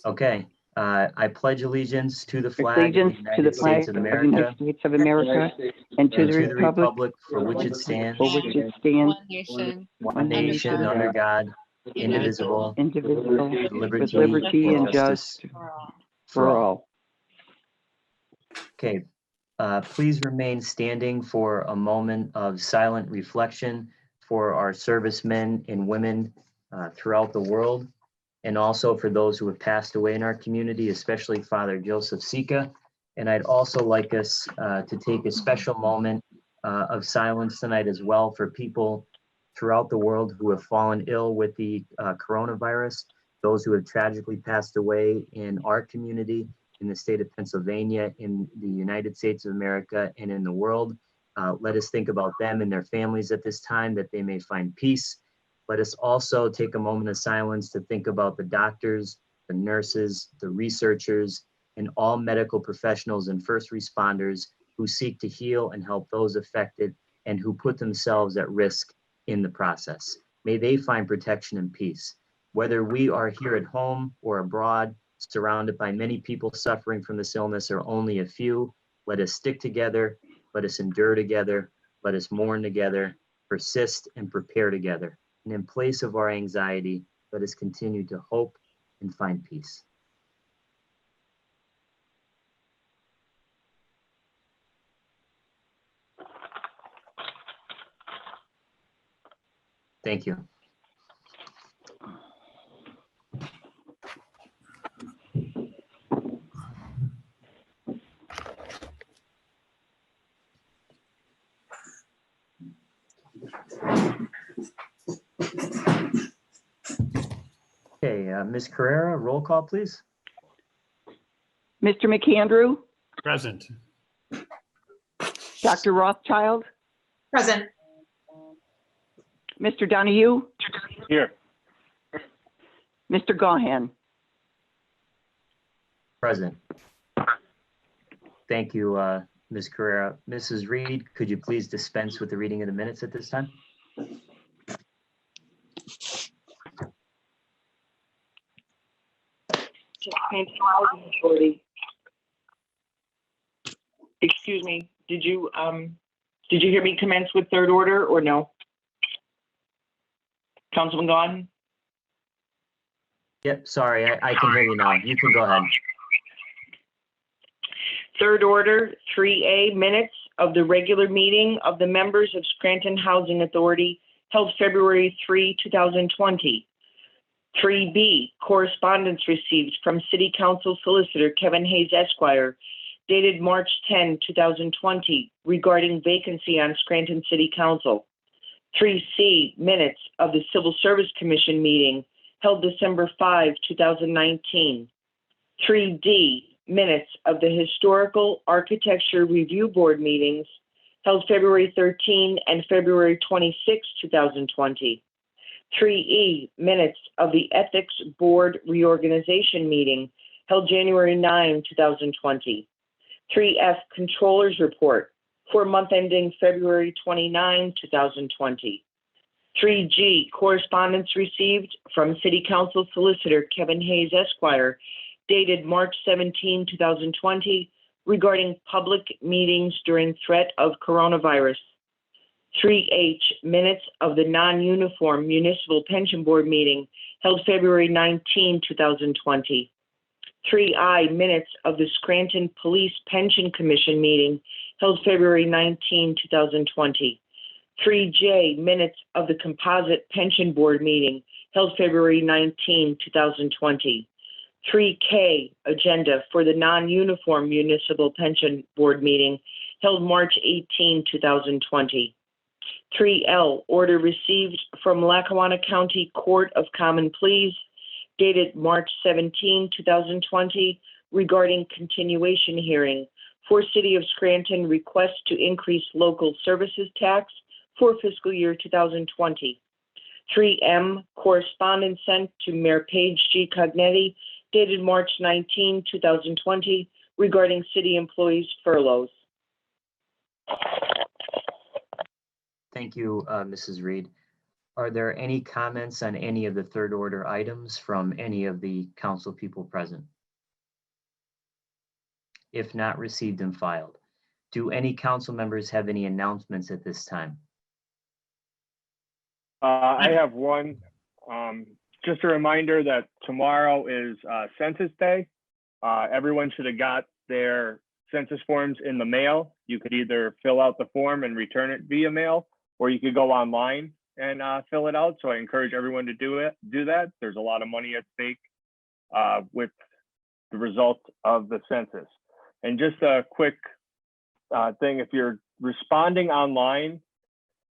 Okay, I pledge allegiance to the flag Allegiance of the to the United flag States of of the America United States of America and to and the to the republic republic for which it stands, for which it stands, One nation. one nation under God, indivisible, indivisible, with with liberty and justice for all. Okay, please remain standing for a moment of silent reflection for our servicemen and women throughout the world, and also for those who have passed away in our community, especially Father Joseph Sika. And I'd also like us to take a special moment of silence tonight as well for people throughout the world who have fallen ill with the coronavirus, those who have tragically passed away in our community, in the state of Pennsylvania, in the United States of America, and in the world. Let us think about them and their families at this time, that they may find peace. Let us also take a moment of silence to think about the doctors, the nurses, the researchers, and all medical professionals and first responders who seek to heal and help those affected and who put themselves at risk in the process. May they find protection and peace. Whether we are here at home or abroad, surrounded by many people suffering from this illness or only a few, let us stick together, let us endure together, let us mourn together, persist and prepare together. And in place of our anxiety, let us continue to hope and find peace. Thank you. Okay, Ms. Carrera, roll call, please. Mr. McAndrew, Present. Dr. Rothchild, Present. Mr. Donahue, Here. Mr. Gaughan. Present. Thank you, Ms. Carrera. Mrs. Reed, could you please dispense with the reading of the minutes at this time? Excuse me, did you hear me commence with third order or no? Councilman Gaughan? Yep, sorry, I can hear you now. You can go ahead. Third order, 3A, minutes of the regular meeting of the members of Scranton Housing Authority held February 3, 2020. 3B, correspondence received from City Council Solicitor Kevin Hayes Esquire, dated March 10, 2020, regarding vacancy on Scranton City Council. 3C, minutes of the Civil Service Commission meeting held December 5, 2019. 3D, minutes of the Historical Architecture Review Board meetings held February 13 and February 26, 2020. 3E, minutes of the Ethics Board Reorganization meeting held January 9, 2020. 3F, Controller's Report for month ending February 29, 2020. 3G, correspondence received from City Council Solicitor Kevin Hayes Esquire, dated March 17, 2020, regarding public meetings during threat of coronavirus. 3H, minutes of the non-uniform Municipal Pension Board meeting held February 19, 2020. 3I, minutes of the Scranton Police Pension Commission meeting held February 19, 2020. 3J, minutes of the Composite Pension Board meeting held February 19, 2020. 3K, agenda for the non-uniform Municipal Pension Board meeting held March 18, 2020. 3L, order received from Lackawanna County Court of Common Pleas dated March 17, 2020, regarding continuation hearing for City of Scranton request to increase local services tax for fiscal year 2020. 3M, correspondence sent to Mayor Page G. Cognetti dated March 19, 2020, regarding city employees' furloughs. Thank you, Mrs. Reed. Are there any comments on any of the third order items from any of the council people present? If not, received and filed. Do any council members have any announcements at this time? I have one. Just a reminder that tomorrow is Census Day. Everyone should have got their census forms in the mail. You could either fill out the form and return it via mail, or you could go online and fill it out. So I encourage everyone to do that. There's a lot of money at stake with the result of the census. And just a quick thing, if you're responding online,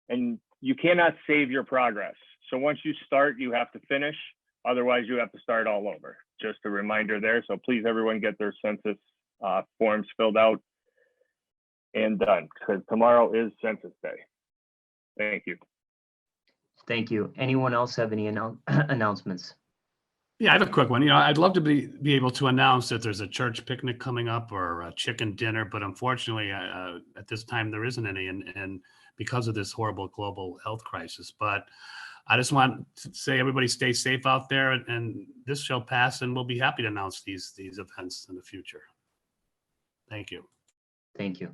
and you cannot save your progress. So once you start, you have to finish. Otherwise, you have to start all over. Just a reminder there. So please, everyone, get their census forms filled out and done, because tomorrow is Census Day. Thank you. Thank you. Anyone else have any announcements? Yeah, I have a quick one. I'd love to be able to announce that there's a church picnic coming up or a chicken dinner, but unfortunately, at this time there isn't any, and because of this horrible global health crisis. But I just want to say everybody stay safe out there, and this shall pass, and we'll be happy to announce these events in the future. Thank you. Thank you.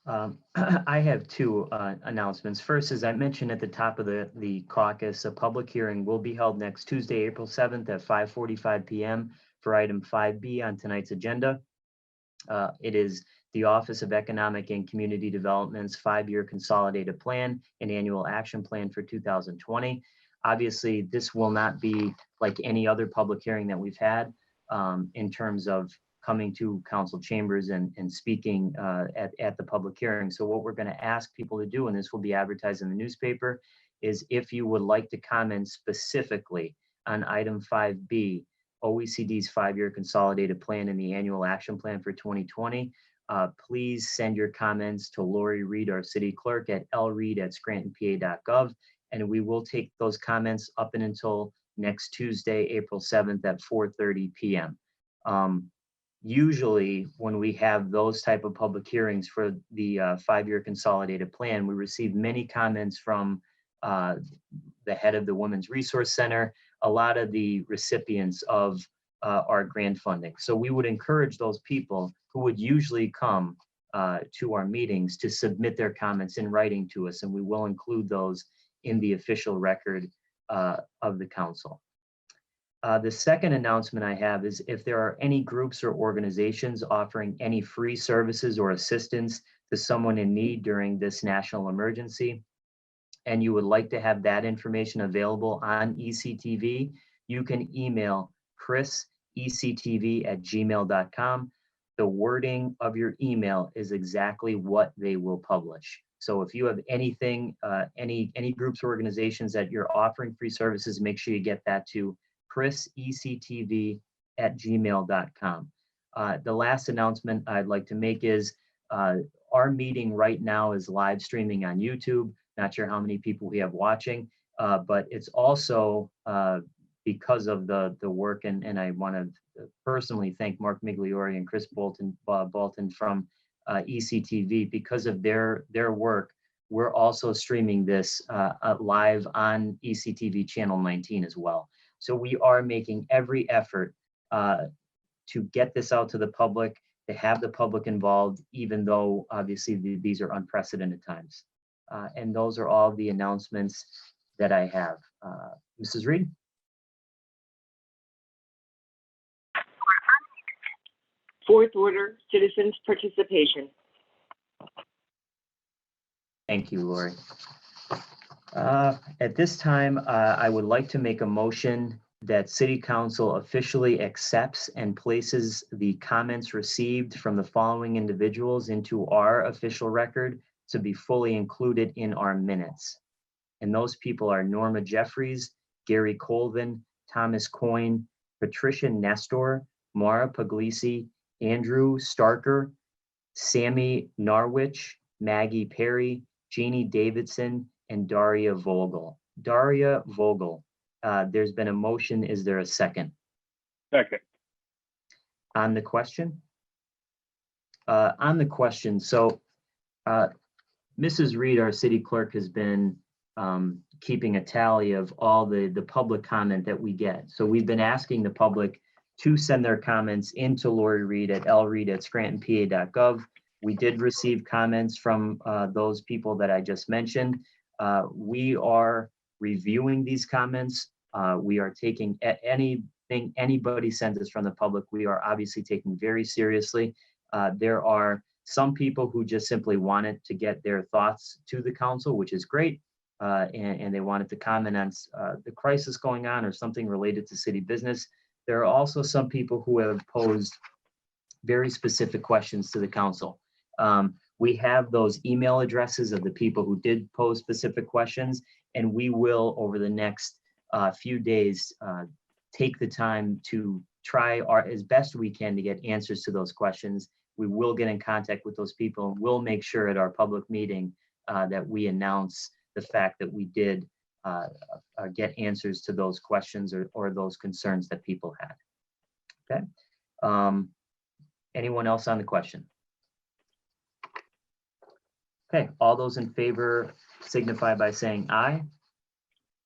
I have two announcements. First, as I mentioned at the top of the caucus, a public hearing will be held next Tuesday, April 7th at 5:45 p.m. for item 5B on tonight's agenda. It is the Office of Economic and Community Development's 5-year consolidated plan and annual action plan for 2020. Obviously, this will not be like any other public hearing that we've had in terms of coming to council chambers and speaking at the public hearing. So what we're going to ask people to do, and this will be advertised in the newspaper, is if you would like to comment specifically on item 5B, OECD's 5-year consolidated plan and the annual action plan for 2020, please send your comments to Lori Reed, our city clerk, at lreed@scrantonpa.gov, and we will take those comments up and until next Tuesday, April 7th at 4:30 p.m. Usually when we have those type of public hearings for the 5-year consolidated plan, we receive many comments from the head of the Women's Resource Center, a lot of the recipients of our grant funding. So we would encourage those people who would usually come to our meetings to submit their comments in writing to us, and we will include those in the official record of the council. The second announcement I have is if there are any groups or organizations offering any free services or assistance to someone in need during this national emergency, and you would like to have that information available on ECTV, you can email chrisectv@gmail.com. The wording of your email is exactly what they will publish. So if you have anything, any groups or organizations that you're offering free services, make sure you get that to chrisectv@gmail.com. The last announcement I'd like to make is our meeting right now is live streaming on YouTube. Not sure how many people we have watching, but it's also because of the work, and I want to personally thank Mark Migliori and Chris Bolton from ECTV. Because of their work, we're also streaming this live on ECTV channel 19 as well. So we are making every effort to get this out to the public, to have the public involved, even though obviously these are unprecedented times. And those are all the announcements that I have. Mrs. Reed? Fourth order, citizens' participation. Thank you, Lori. At this time, I would like to make a motion that City Council officially accepts and places the comments received from the following individuals into our official record to be fully included in our minutes. And those people are Norma Jeffries, Gary Colvin, Thomas Coyne, Patricia Nestor, Mara Puglisi, Andrew Starker, Sammy Narwich, Maggie Perry, Jeannie Davidson, and Daria Vogel. Daria Vogel, there's been a motion. Is there a second? Second. On the question? On the question, so Mrs. Reed, our city clerk, has been keeping a tally of all the public comment that we get. So we've been asking the public to send their comments into Lori Reed at lreed@scrantonpa.gov. We did receive comments from those people that I just mentioned. We are reviewing these comments. We are taking anything anybody sends us from the public, we are obviously taking very seriously. There are some people who just simply wanted to get their thoughts to the council, which is great. And they wanted to comment on the crisis going on or something related to city business. There are also some people who have posed very specific questions to the council. We have those email addresses of the people who did pose specific questions, and we will, over the next few days, take the time to try as best we can to get answers to those questions. We will get in contact with those people, and we'll make sure at our public meeting that we announce the fact that we did get answers to those questions or those concerns that people had. Okay. Anyone else on the question? Okay, all those in favor signify by saying aye.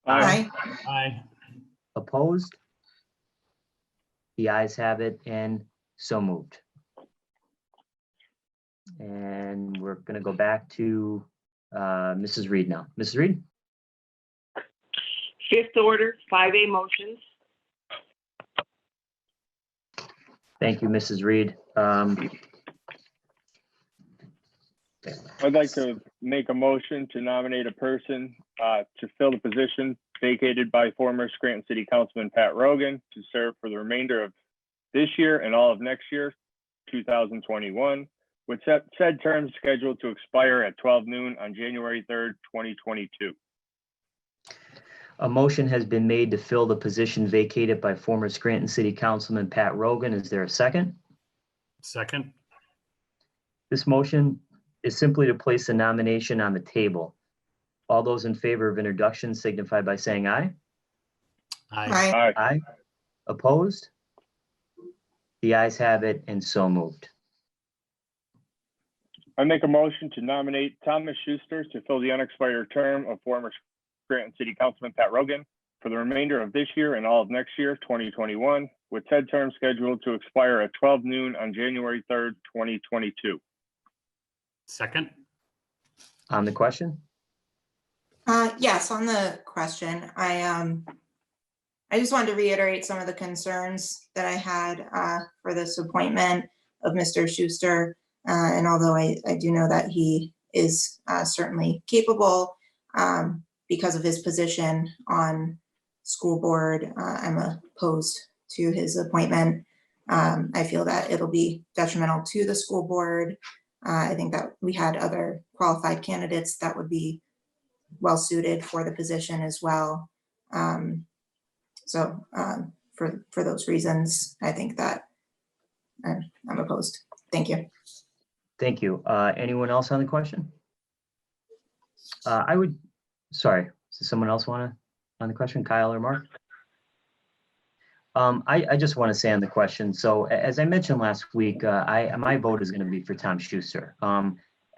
Aye. Aye. Opposed? The ayes have it, and so moved. And we're going to go back to Mrs. Reed now. Mrs. Reed? Fifth order, 5A motions. Thank you, Mrs. Reed. I'd like to make a motion to nominate a person to fill the position vacated by former Scranton City Councilman Pat Rogan to serve for the remainder of this year and all of next year, 2021, with said terms scheduled to expire at 12 noon on January 3rd, 2022. A motion has been made to fill the position vacated by former Scranton City Councilman Pat Rogan. Is there a second? Second. This motion is simply to place the nomination on the table. All those in favor of introduction signify by saying aye. Aye. Aye. Aye. Opposed? The ayes have it and so moved. I make a motion to nominate Thomas Schuster to fill the unexpired term of former Scranton City Councilman Pat Rogan for the remainder of this year and all of next year, 2021, with said term scheduled to expire at 12 noon on January 3rd, 2022. Second. On the question? Yes, on the question, I just wanted to reiterate some of the concerns that I had for this appointment of Mr. Schuster. And although I do know that he is certainly capable because of his position on school board, I'm opposed to his appointment. I feel that it'll be detrimental to the school board. I think that we had other qualified candidates that would be well suited for the position as well. So for those reasons, I think that I'm opposed. Thank you. Thank you. Anyone else on the question? Sorry, does someone else want to on the question, Kyle or Mark? I just want to say on the question, so as I mentioned last week, my vote is going to be for Tom Schuster.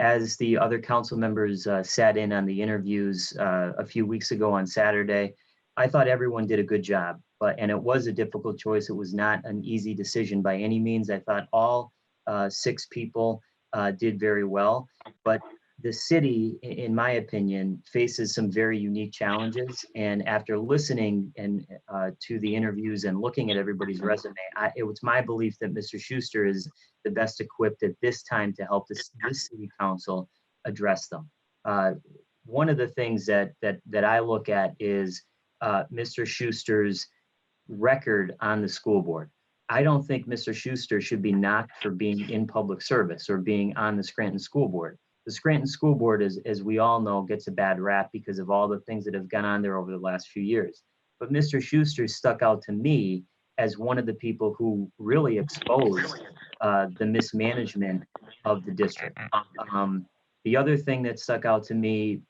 As the other council members sat in on the interviews a few weeks ago on Saturday, I thought everyone did a good job, and it was a difficult choice. It was not an easy decision by any means. I thought all 6 people did very well, but the city, in my opinion, faces some very unique challenges. And after listening to the interviews and looking at everybody's resume, it was my belief that Mr. Schuster is the best equipped at this time to help this city council address them. One of the things that I look at is Mr. Schuster's record on the school board. I don't think Mr. Schuster should be knocked for being in public service or being on the Scranton School Board. The Scranton School Board, as we all know, gets a bad rap because of all the things that have gone on there over the last few years. But Mr. Schuster stuck out to me as one of the people who really exposed the mismanagement of the district. The other thing that stuck out to me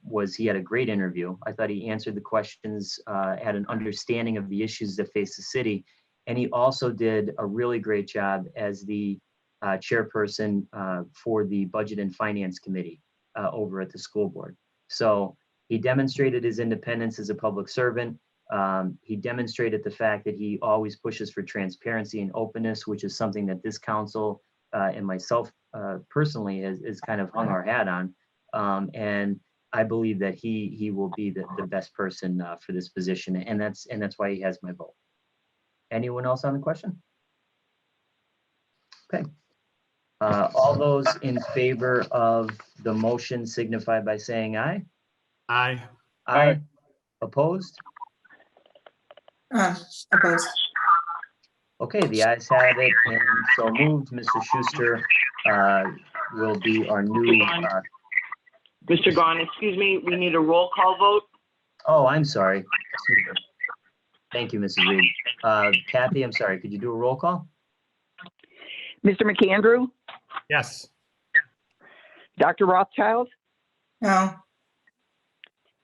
was he had a great interview. I thought he answered the questions, had an understanding of the issues that face the city. And he also did a really great job as the chairperson for the Budget and Finance Committee over at the school board. So he demonstrated his independence as a public servant. He demonstrated the fact that he always pushes for transparency and openness, which is something that this council and myself personally is kind of hung our hat on. And I believe that he will be the best person for this position, and that's why he has my vote. Anyone else on the question? Okay. All those in favor of the motion signify by saying aye. Aye. Aye. Opposed? Opposed. Okay, the ayes have it and so moved. Mr. Schuster will be our new. Mr. Gaughan, excuse me, we need a roll call vote. Oh, I'm sorry. Excuse me. Thank you, Mrs. Reed. Kathy, I'm sorry. Could you do a roll call? Mr. McAndrew? Yes. Dr. Rothchild? No.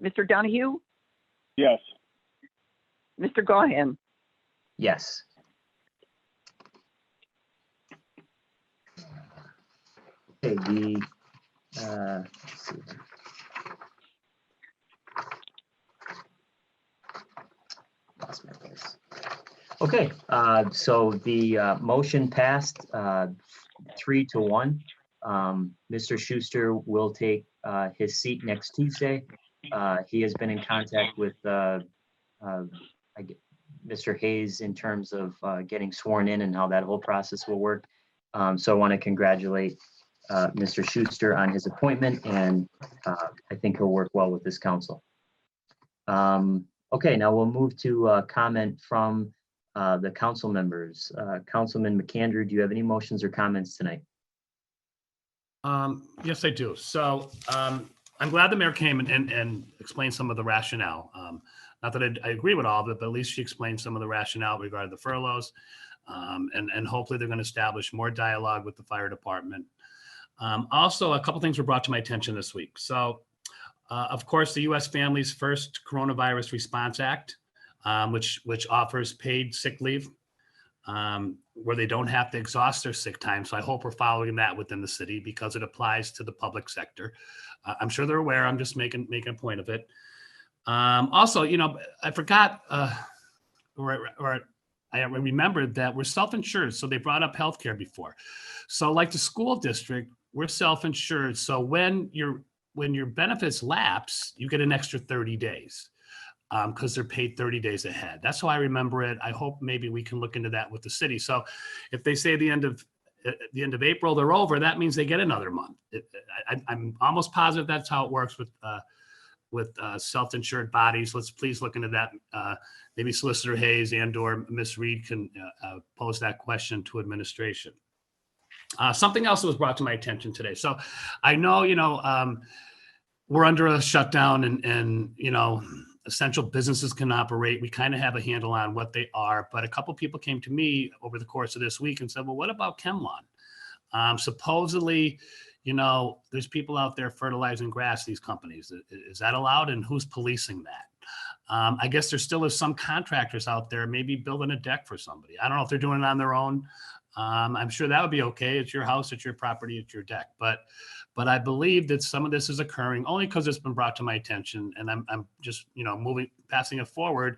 Mr. Donahue? Yes. Mr. Gaughan? Yes. Okay, let's see. Lost my place. Okay, so the motion passed 3-1. Mr. Schuster will take his seat next Tuesday. He has been in contact with Mr. Hayes in terms of getting sworn in and how that whole process will work. So I want to congratulate Mr. Schuster on his appointment, and I think he'll work well with this council. Okay, now we'll move to comment from the council members. Councilman McAndrew, do you have any motions or comments tonight? Yes, I do. So I'm glad the mayor came and explained some of the rationale. Not that I agree with all of it, but at least she explained some of the rationale regarding the furloughs. And hopefully they're going to establish more dialogue with the fire department. Also, a couple things were brought to my attention this week. So, of course, the U.S. Families First Coronavirus Response Act, which offers paid sick leave, where they don't have to exhaust their sick time. So I hope we're following that within the city because it applies to the public sector. I'm sure they're aware. I'm just making a point of it. Also, I forgot, or I remembered that we're self-insured. So they brought up healthcare before. So like the school district, we're self-insured. So when your benefits lapse, you get an extra 30 days because they're paid 30 days ahead. That's how I remember it. I hope maybe we can look into that with the city. So if they say the end of April, they're over, that means they get another month. I'm almost positive that's how it works with self-insured bodies. Let's please look into that. Maybe Solicitor Hayes and/or Ms. Reed can pose that question to administration. Something else was brought to my attention today. So I know, we're under a shutdown and essential businesses can operate. We kind of have a handle on what they are, but a couple people came to me over the course of this week and said, well, what about ChemLawn? Supposedly, there's people out there fertilizing grass, these companies. Is that allowed? And who's policing that? I guess there still is some contractors out there maybe building a deck for somebody. I don't know if they're doing it on their own. I'm sure that would be okay. It's your house, it's your property, it's your deck. But I believe that some of this is occurring only because it's been brought to my attention, and I'm just passing it forward.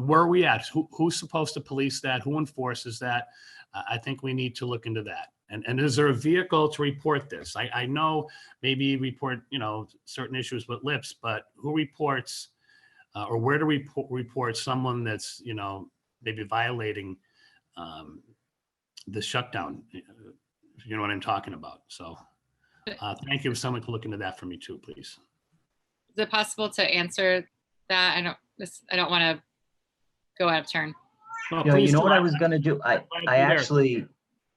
Where are we at? Who's supposed to police that? Who enforces that? I think we need to look into that. And is there a vehicle to report this? I know maybe report certain issues with lips, but who reports or where to report someone that's maybe violating the shutdown? You know what I'm talking about. So thank you. If someone could look into that for me too, please. Is it possible to answer that? I don't want to go out of turn. No, you know what I was going to do? I actually,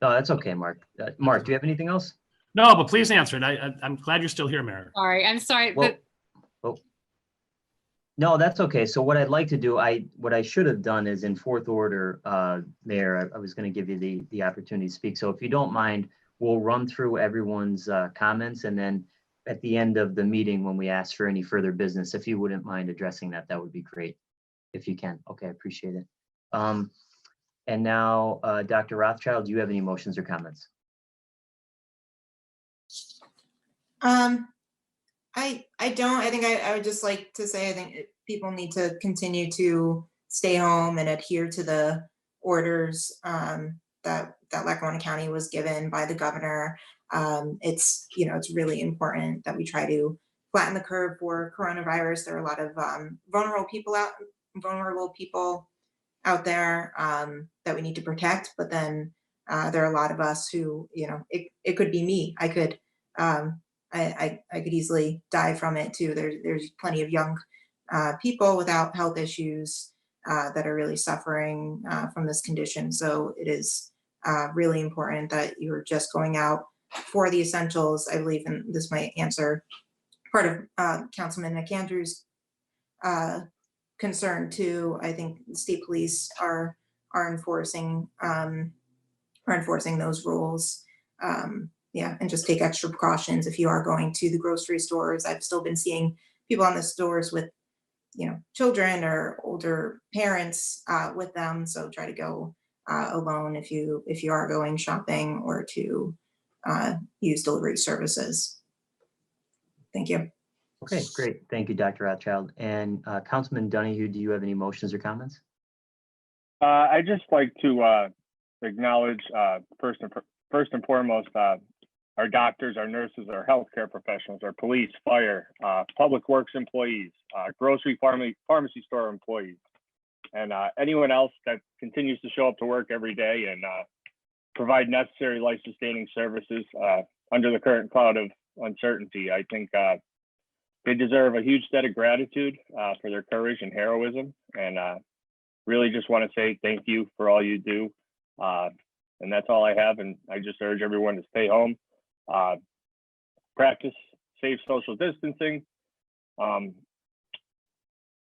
no, that's okay, Mark. Mark, do you have anything else? No, but please answer it. I'm glad you're still here, Mayor. Sorry, I'm sorry. No, that's okay. So what I'd like to do, what I should have done is in fourth order, Mayor, I was going to give you the opportunity to speak. So if you don't mind, we'll run through everyone's comments, and then at the end of the meeting, when we ask for any further business, if you wouldn't mind addressing that, that would be great, if you can. Okay, I appreciate it. And now, Dr. Rothchild, do you have any motions or comments? I don't. I think I would just like to say I think people need to continue to stay home and adhere to the orders that Lackawanna County was given by the governor. It's really important that we try to flatten the curve for coronavirus. There are a lot of vulnerable people out there that we need to protect. But then there are a lot of us who, it could be me. I could easily die from it too. There's plenty of young people without health issues that are really suffering from this condition. So it is really important that you're just going out for the essentials. I believe, and this might answer part of Councilman McAndrew's concern too. I think the state police are enforcing those rules. And just take extra precautions if you are going to the grocery stores. I've still been seeing people on the stores with, children or older parents with them. So try to go alone if you are going shopping or to use delivery services. Thank you. Okay, great. Thank you, Dr. Rothchild. And Councilman Donahue, do you have any motions or comments? I'd just like to acknowledge first and foremost our doctors, our nurses, our healthcare professionals, our police, fire, public works employees, grocery pharmacy store employees, and anyone else that continues to show up to work every day and provide necessary life-sustaining services. under the current cloud of uncertainty. I think they deserve a huge debt of gratitude for their courage and heroism, and really just want to say thank you for all you do. And that's all I have. And I just urge everyone to stay home, practice safe social distancing. To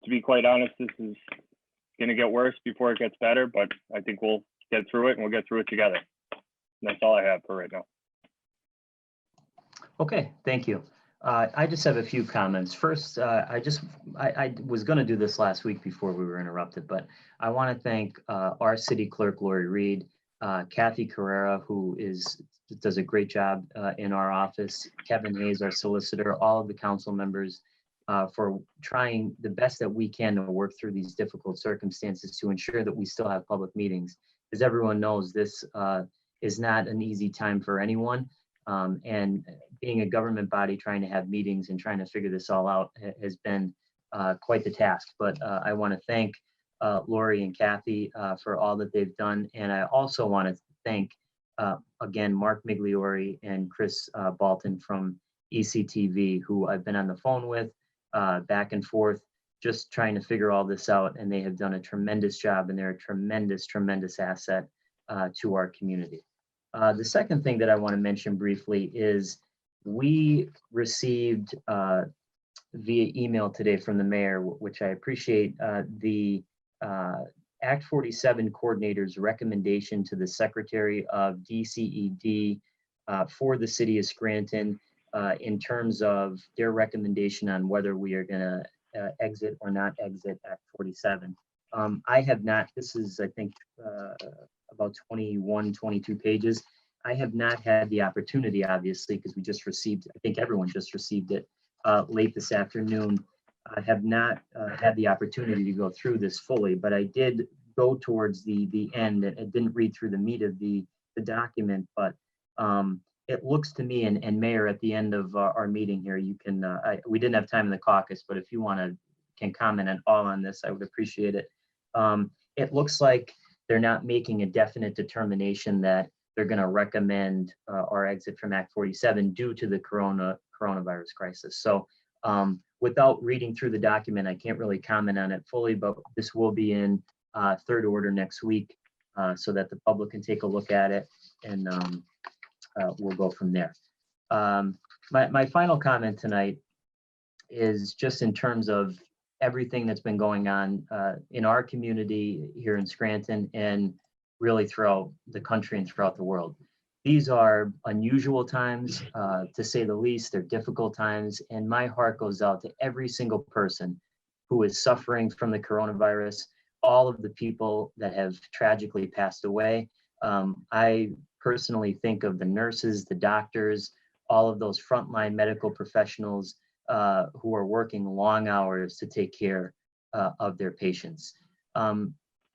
be quite honest, this is going to get worse before it gets better, but I think we'll get through it, and we'll get through it together. And that's all I have for right now. Okay, thank you. I just have a few comments. First, I was going to do this last week before we were interrupted, but I want to thank our city clerk, Lori Reed, Kathy Carrera, who does a great job in our office, Kevin Hayes, our solicitor, all of the council members for trying the best that we can to work through these difficult circumstances to ensure that we still have public meetings. As everyone knows, this is not an easy time for anyone. And being a government body trying to have meetings and trying to figure this all out has been quite the task. But I want to thank Lori and Kathy for all that they've done. And I also want to thank, again, Mark Migliori and Chris Balton from ECTV, who I've been on the phone with back and forth, just trying to figure all this out. And they have done a tremendous job, and they're a tremendous, tremendous asset to our community. The second thing that I want to mention briefly is we received via email today from the mayor, which I appreciate, the Act 47 coordinator's recommendation to the Secretary of DCED for the city of Scranton in terms of their recommendation on whether we are going to exit or not exit Act 47. I have not, this is, I think, about 21, 22 pages. I have not had the opportunity, obviously, because we just received, I think everyone just received it late this afternoon. I have not had the opportunity to go through this fully, but I did go towards the end. I didn't read through the meat of the document, but it looks to me, and Mayor, at the end of our meeting here, you can, we didn't have time in the caucus, but if you can comment at all on this, I would appreciate it. It looks like they're not making a definite determination that they're going to recommend our exit from Act 47 due to the coronavirus crisis. So without reading through the document, I can't really comment on it fully, but this will be in third order next week so that the public can take a look at it, and we'll go from there. My final comment tonight is just in terms of everything that's been going on in our community here in Scranton and really throughout the country and throughout the world. These are unusual times, to say the least. They're difficult times, and my heart goes out to every single person who is suffering from the coronavirus, all of the people that have tragically passed away. I personally think of the nurses, the doctors, all of those frontline medical professionals who are working long hours to take care of their patients.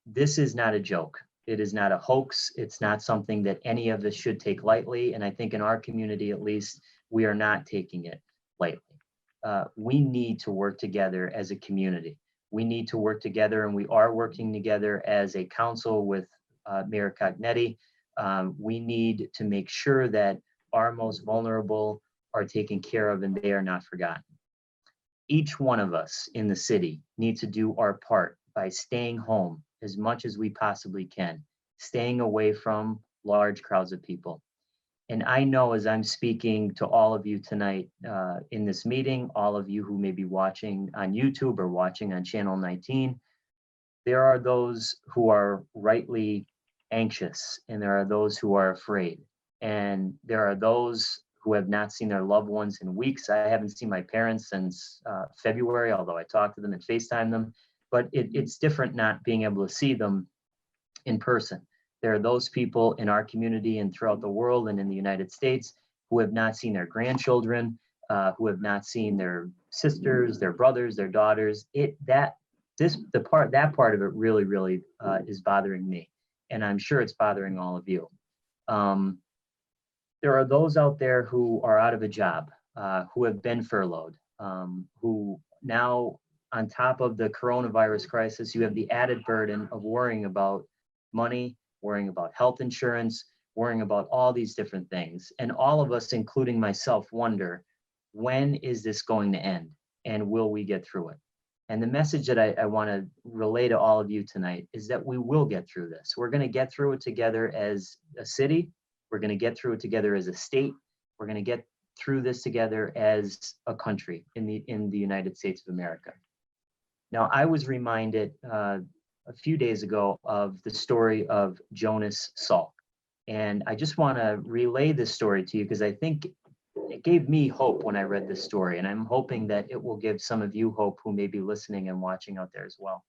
This is not a joke. It is not a hoax. It's not something that any of us should take lightly. And I think in our community, at least, we are not taking it lightly. We need to work together as a community. We need to work together, and we are working together as a council with Mayor Cognetti. We need to make sure that our most vulnerable are taken care of and they are not forgotten. Each one of us in the city needs to do our part by staying home as much as we possibly can, staying away from large crowds of people. And I know, as I'm speaking to all of you tonight in this meeting, all of you who may be watching on YouTube or watching on Channel 19, there are those who are rightly anxious, and there are those who are afraid. And there are those who have not seen their loved ones in weeks. I haven't seen my parents since February, although I talked to them and FaceTime them. But it's different not being able to see them in person. There are those people in our community and throughout the world and in the United States who have not seen their grandchildren, who have not seen their sisters, their brothers, their daughters. That part of it really is bothering me, and I'm sure it's bothering all of you. There are those out there who are out of a job, who have been furloughed, who now, on top of the coronavirus crisis, you have the added burden of worrying about money, worrying about health insurance, worrying about all these different things. And all of us, including myself, wonder, when is this going to end? And will we get through it? And the message that I want to relay to all of you tonight is that we will get through this. We're going to get through it together as a city. We're going to get through it together as a state. We're going to get through this together as a country in the United States of America. Now, I was reminded a few days ago of the story of Jonas Salk. And I just want to relay this story to you because I think it gave me hope when I read this story. And I'm hoping that it will give some of you hope who may be listening and watching out there as well.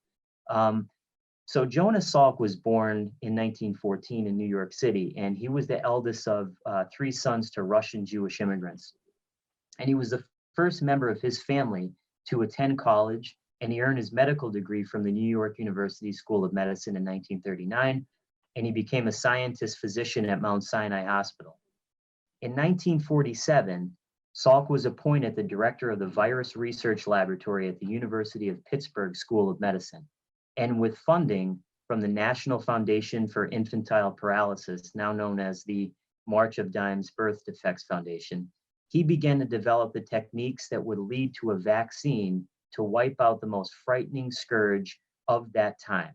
So Jonas Salk was born in 1914 in New York City, and he was the eldest of 3 sons to Russian Jewish immigrants. And he was the first member of his family to attend college, and he earned his medical degree from the New York University School of Medicine in 1939, and he became a scientist physician at Mount Sinai Hospital. In 1947, Salk was appointed the director of the Virus Research Laboratory at the University of Pittsburgh School of Medicine. And with funding from the National Foundation for Infantile Paralysis, now known as the March of Dimes Birth Defects Foundation, he began to develop the techniques that would lead to a vaccine to wipe out the most frightening scourge of that time,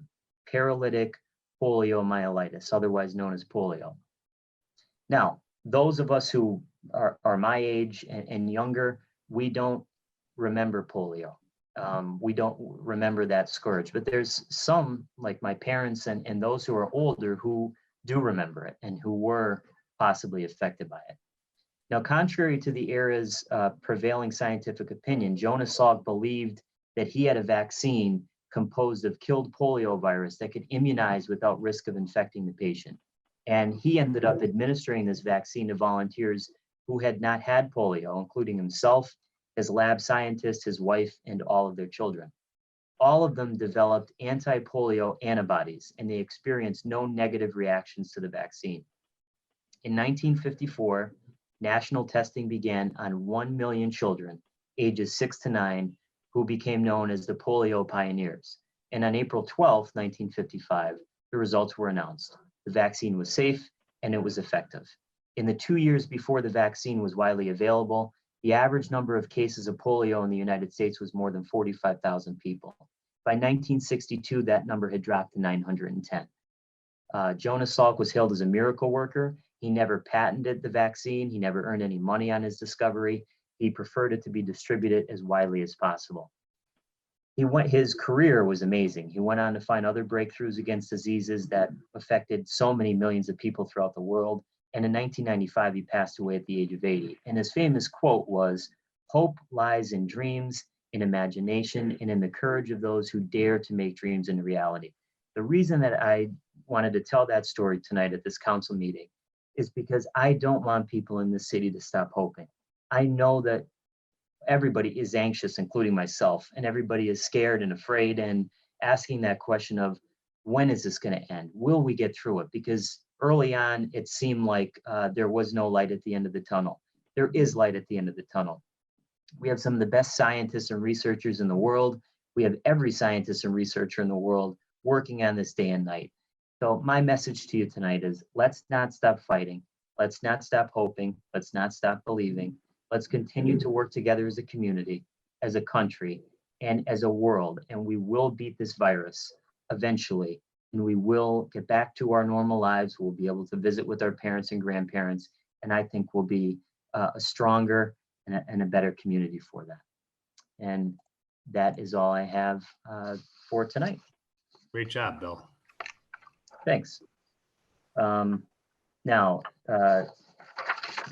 paralytic poliomyelitis, otherwise known as polio. Now, those of us who are my age and younger, we don't remember polio. We don't remember that scourge, but there's some, like my parents and those who are older, who do remember it and who were possibly affected by it. Now, contrary to the era's prevailing scientific opinion, Jonas Salk believed that he had a vaccine composed of killed polio virus that could immunize without risk of infecting the patient. And he ended up administering this vaccine to volunteers who had not had polio, including himself, his lab scientist, his wife, and all of their children. All of them developed anti-polio antibodies, and they experienced no negative reactions to the vaccine. In 1954, national testing began on 1 million children, ages 6 to 9, who became known as the polio pioneers. And on April 12, 1955, the results were announced. The vaccine was safe and it was effective. In the 2 years before the vaccine was widely available, the average number of cases of polio in the United States was more than 45,000 people. By 1962, that number had dropped to 910. Jonas Salk was hailed as a miracle worker. He never patented the vaccine. He never earned any money on his discovery. He preferred it to be distributed as widely as possible. His career was amazing. He went on to find other breakthroughs against diseases that affected so many millions of people throughout the world. And in 1995, he passed away at the age of 80. And his famous quote was, "Hope lies in dreams, in imagination, and in the courage of those who dare to make dreams into reality." The reason that I wanted to tell that story tonight at this council meeting is because I don't want people in this city to stop hoping. I know that everybody is anxious, including myself, and everybody is scared and afraid and asking that question of, when is this going to end? Will we get through it? Because early on, it seemed like there was no light at the end of the tunnel. There is light at the end of the tunnel. We have some of the best scientists and researchers in the world. We have every scientist and researcher in the world working on this day and night. So my message to you tonight is, let's not stop fighting. Let's not stop hoping. Let's not stop believing. Let's continue to work together as a community, as a country, and as a world, and we will beat this virus eventually, and we will get back to our normal lives. We'll be able to visit with our parents and grandparents, and I think we'll be a stronger and a better community for that. And that is all I have for tonight. Great job, Bill. Thanks. Now,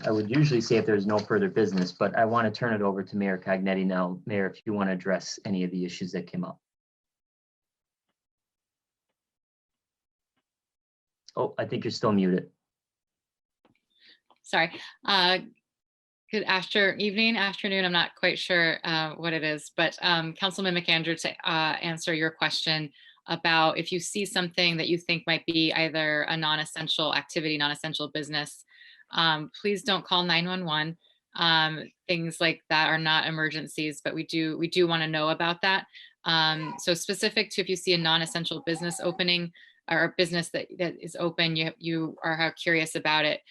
I would usually say if there's no further business, but I want to turn it over to Mayor Cognetti now. Mayor, if you want to address any of the issues that came up. Oh, I think you're still muted. Sorry. Good afternoon. I'm not quite sure what it is, but Councilman McAndrew, to answer your question about if you see something that you think might be either a non-essential activity, non-essential business, please don't call 911. Things like that are not emergencies, but we do want to know about that. So specific to if you see a non-essential business opening, or a business that is open, you are curious about it,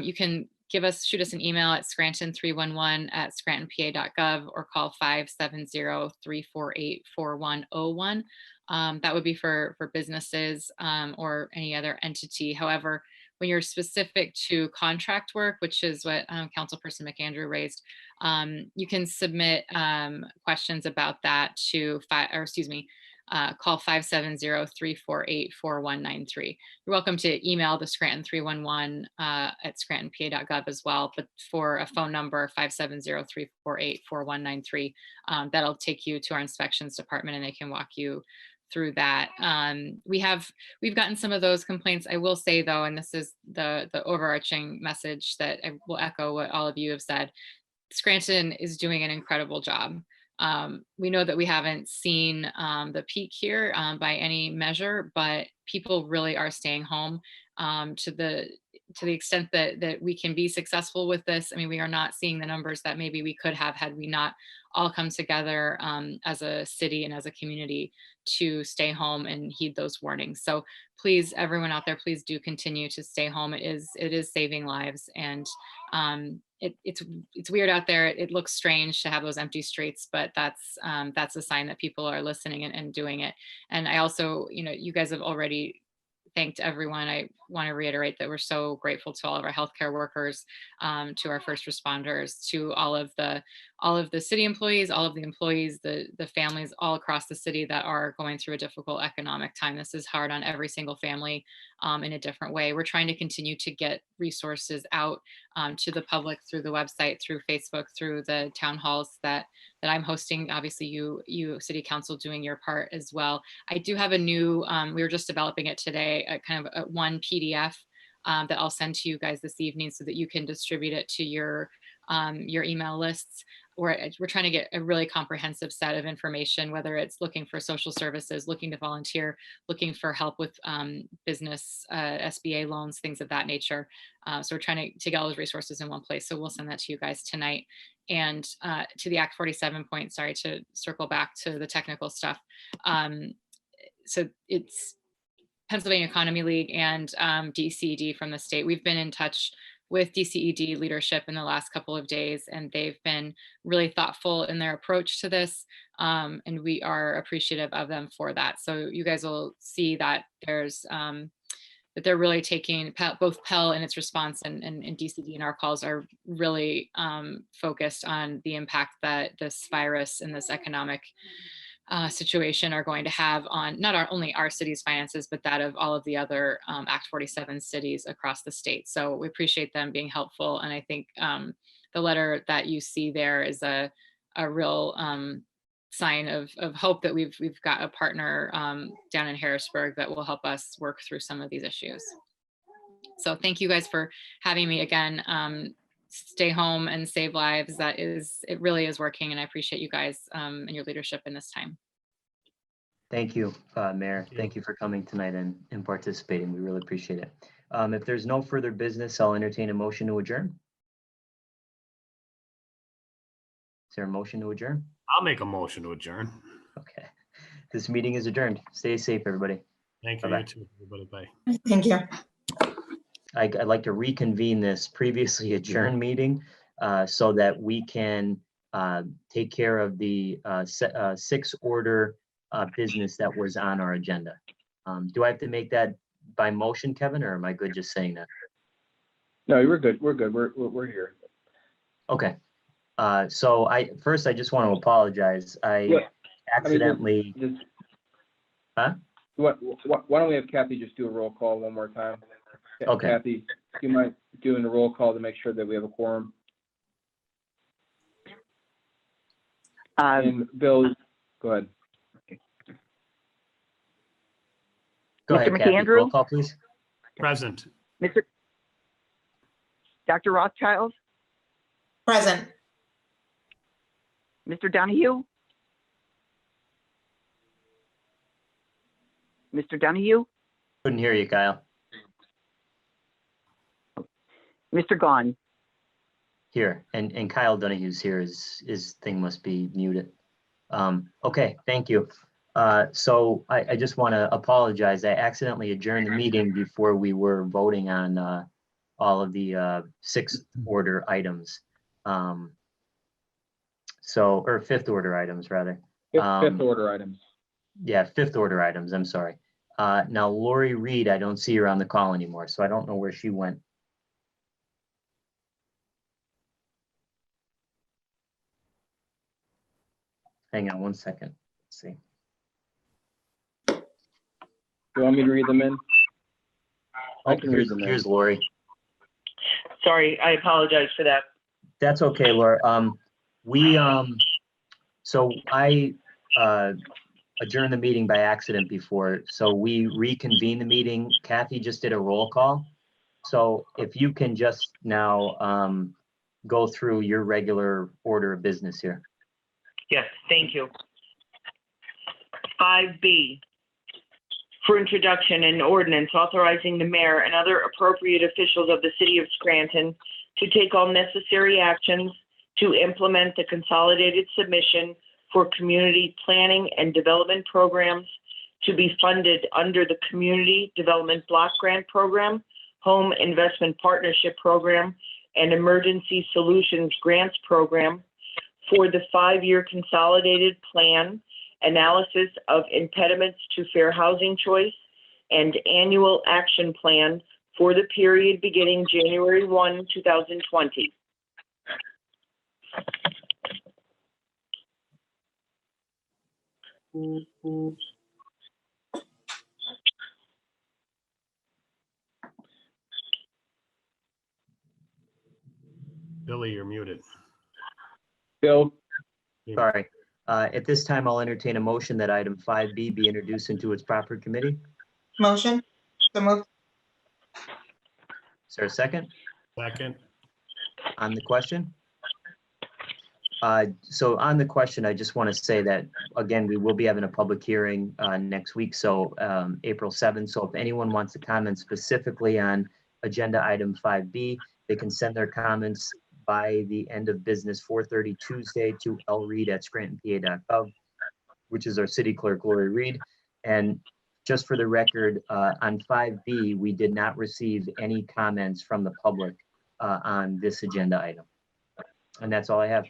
you can shoot us an email at scranton311@scrantonpa.gov or call 570-348-4101. That would be for businesses or any other entity. However, when you're specific to contract work, which is what Councilperson McAndrew raised, you can submit questions about that to call 570-348-4193. You're welcome to email the Scranton 311 at scrantonpa.gov as well, but for a phone number 570-348-4193, that'll take you to our inspections department and they can walk you through that. We've gotten some of those complaints. I will say though, and this is the overarching message that I will echo what all of you have said, Scranton is doing an incredible job. We know that we haven't seen the peak here by any measure, but people really are staying home to the extent that we can be successful with this. I mean, we are not seeing the numbers that maybe we could have had we not all come together as a city and as a community to stay home and heed those warnings. So please, everyone out there, please do continue to stay home. It is saving lives, and it's weird out there. It looks strange to have those empty streets, but that's a sign that people are listening and doing it. And I also, you guys have already thanked everyone. I want to reiterate that we're so grateful to all of our healthcare workers, to our first responders, to all of the city employees, all of the employees, the families all across the city that are going through a difficult economic time. This is hard on every single family in a different way. We're trying to continue to get resources out to the public through the website, through Facebook, through the town halls that I'm hosting. Obviously you city council doing your part as well. I do have a new, we were just developing it today, kind of one PDF that I'll send to you guys this evening so that you can distribute it to your email lists. We're trying to get a really comprehensive set of information, whether it's looking for social services, looking to volunteer, looking for help with business, SBA loans, things of that nature. So we're trying to get all those resources in one place. So we'll send that to you guys tonight. And to the Act 47 point, sorry, to circle back to the technical stuff. So it's Pennsylvania Economy League and DCED from the state. We've been in touch with DCED leadership in the last couple of days, and they've been really thoughtful in their approach to this, and we are appreciative of them for that. So you guys will see that there's that they're really taking both Pell and its response and DCD and our calls are really focused on the impact that this virus and this economic situation are going to have on not only our city's finances, but that of all of the other Act 47 cities across the state. So we appreciate them being helpful. And I think the letter that you see there is a real sign of hope that we've got a partner down in Harrisburg that will help us work through some of these issues. So thank you guys for having me again. Stay home and save lives. It really is working, and I appreciate you guys and your leadership in this time. Thank you, Mayor. Thank you for coming tonight and participating. We really appreciate it. If there's no further business, I'll entertain a motion to adjourn. Is there a motion to adjourn? I'll make a motion to adjourn. Okay. This meeting is adjourned. Stay safe, everybody. Thank you. Bye-bye. You too, everybody. Bye. Thank you. I'd like to reconvene this previously adjourned meeting so that we can take care of the 6 order business that was on our agenda. Do I have to make that by motion, Kevin, or am I good just saying that? No, we're good. We're good. We're here. Okay. So I just want to apologize. I accidentally. Huh? Why don't we have Kathy just do a roll call one more time? Okay. Kathy, you might doing a roll call to make sure that we have a quorum. And Bill, go ahead. Go ahead, Mr. Kathy. McAndrew? Roll call, please. Present. Dr. Rothchild, Present. Mr. Donahue? Mr. Donahue? Couldn't hear you, Kyle. Mr. Gaughan? Here, and Kyle Donahue's here. His thing must be muted. Okay, thank you. So I just want to apologize. I accidentally adjourned the meeting before we were voting on all of the sixth order items. Or fifth order items rather. Fifth order items. Yeah, fifth order items, I'm sorry. Now Lori Reed, I don't see her on the call anymore, so I don't know where she went. Hang on one second. Let's see. You want me to read them in? I can read them in. Here's Lori. Sorry, I apologize for that. That's okay, Laura. So I adjourned the meeting by accident before, so we reconvened the meeting. Kathy just did a roll call. So if you can just now go through your regular order of business here. Yes, thank you. 5B, for introduction, an ordinance authorizing the mayor and other appropriate officials of the city of Scranton to take all necessary actions to implement the consolidated submission for community planning and development programs to be funded under the Community Development Block Grant Program, Home Investment Partnership Program, and Emergency Solutions Grants Program for the 5-year consolidated plan, analysis of impediments to fair housing choice, and annual action plan for the period beginning January 1, 2020. Billy, you're muted. Bill, Sorry. At this time, I'll entertain a motion that item 5B be introduced into its proper committee. Motion, so moved. Is there a second Second. on the question? So on the question, I just want to say that, again, we will be having a public hearing next week, so April 7th. So if anyone wants to comment specifically on agenda item 5B, they can send their comments by the end of business 4:30 Tuesday to lreed@scrantonpa.gov, which is our city clerk, Lori Reed. And just for the record, on 5B, we did not receive any comments from the public on this agenda item. And that's all I have.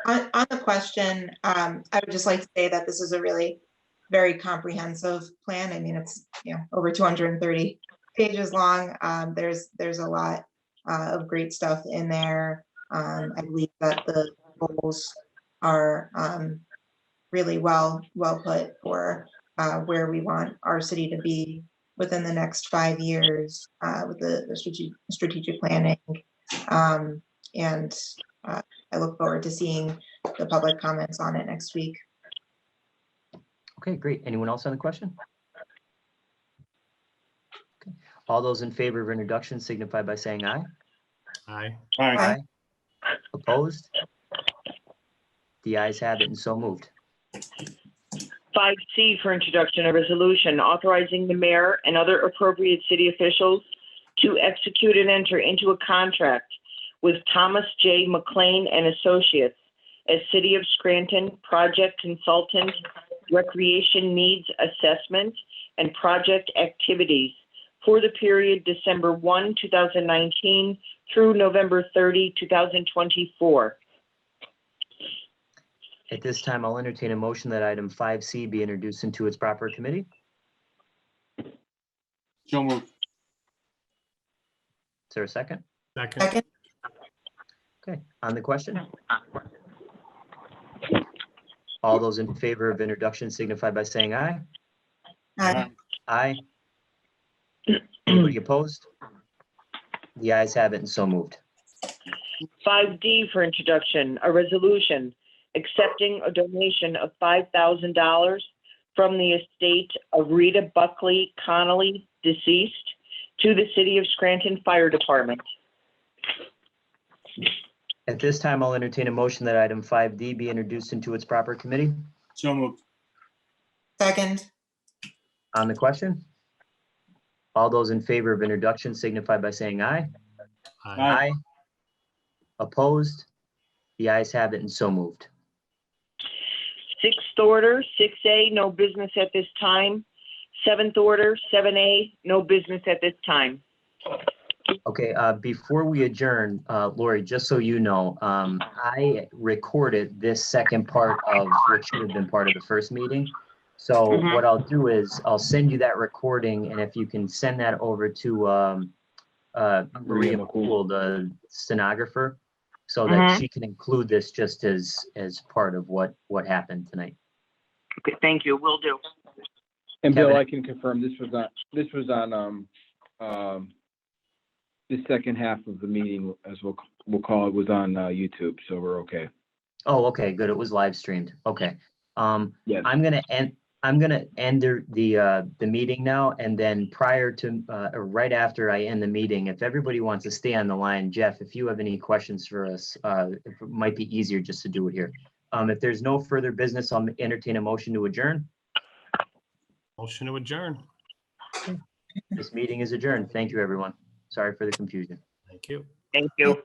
On the question, I would just like to say that this is a really very comprehensive plan. I mean, it's over 230 pages long. There's a lot of great stuff in there. I believe that the goals are really well put for where we want our city to be within the next 5 years with the strategic planning. And I look forward to seeing the public comments on it next week. Okay, great. Anyone else on the question? Okay. All those in favor of introduction signify by saying aye. Aye. Aye. Opposed? The ayes have it and so moved. 5C for introduction, a resolution authorizing the mayor and other appropriate city officials to execute and enter into a contract with Thomas J. McLean and Associates as City of Scranton Project Consultant, Recreation Needs Assessment, and Project Activities for the period December 1, 2019 through November 30, 2024. At this time, I'll entertain a motion that item 5C be introduced into its proper committee. so moved. Is there a second? Second. Second. Okay, on the question? All those in favor of introduction signify by saying aye. Aye. Aye. Anybody opposed? The ayes have it and so moved. 5D for introduction, a resolution accepting a donation of $5,000 from the estate of Rita Buckley Connelly, deceased, to the City of Scranton Fire Department. At this time, I'll entertain a motion that item 5D be introduced into its proper committee. So moved. Second. On the question? All those in favor of introduction signify by saying aye. Aye. Opposed? The ayes have it and so moved. Sixth order, 6A, no business at this time. Seventh order, 7A, no business at this time. Okay, before we adjourn, Lori, just so you know, I recorded this second part of what should have been part of the first meeting. So Mhm. what I'll do is I'll send you that recording, and if you can send that over to Maria McCool, the stenographer, so that Mhm. she can include this just as part of what happened tonight. Okay, thank you, will do. And Bill, Kevin. I can confirm this was on the second half of the meeting, as we'll call it, was on YouTube, so we're okay. Oh, okay, good. It was live streamed. Okay. Yes. I'm gonna end the meeting now, and then prior to or right after I end the meeting, if everybody wants to stay on the line, Jeff, if you have any questions for us, it might be easier just to do it here. If there's no further business, I'll entertain a motion to adjourn. Motion to adjourn. This meeting is adjourned. Thank you, everyone. Sorry for the confusion. Thank you. Thank you.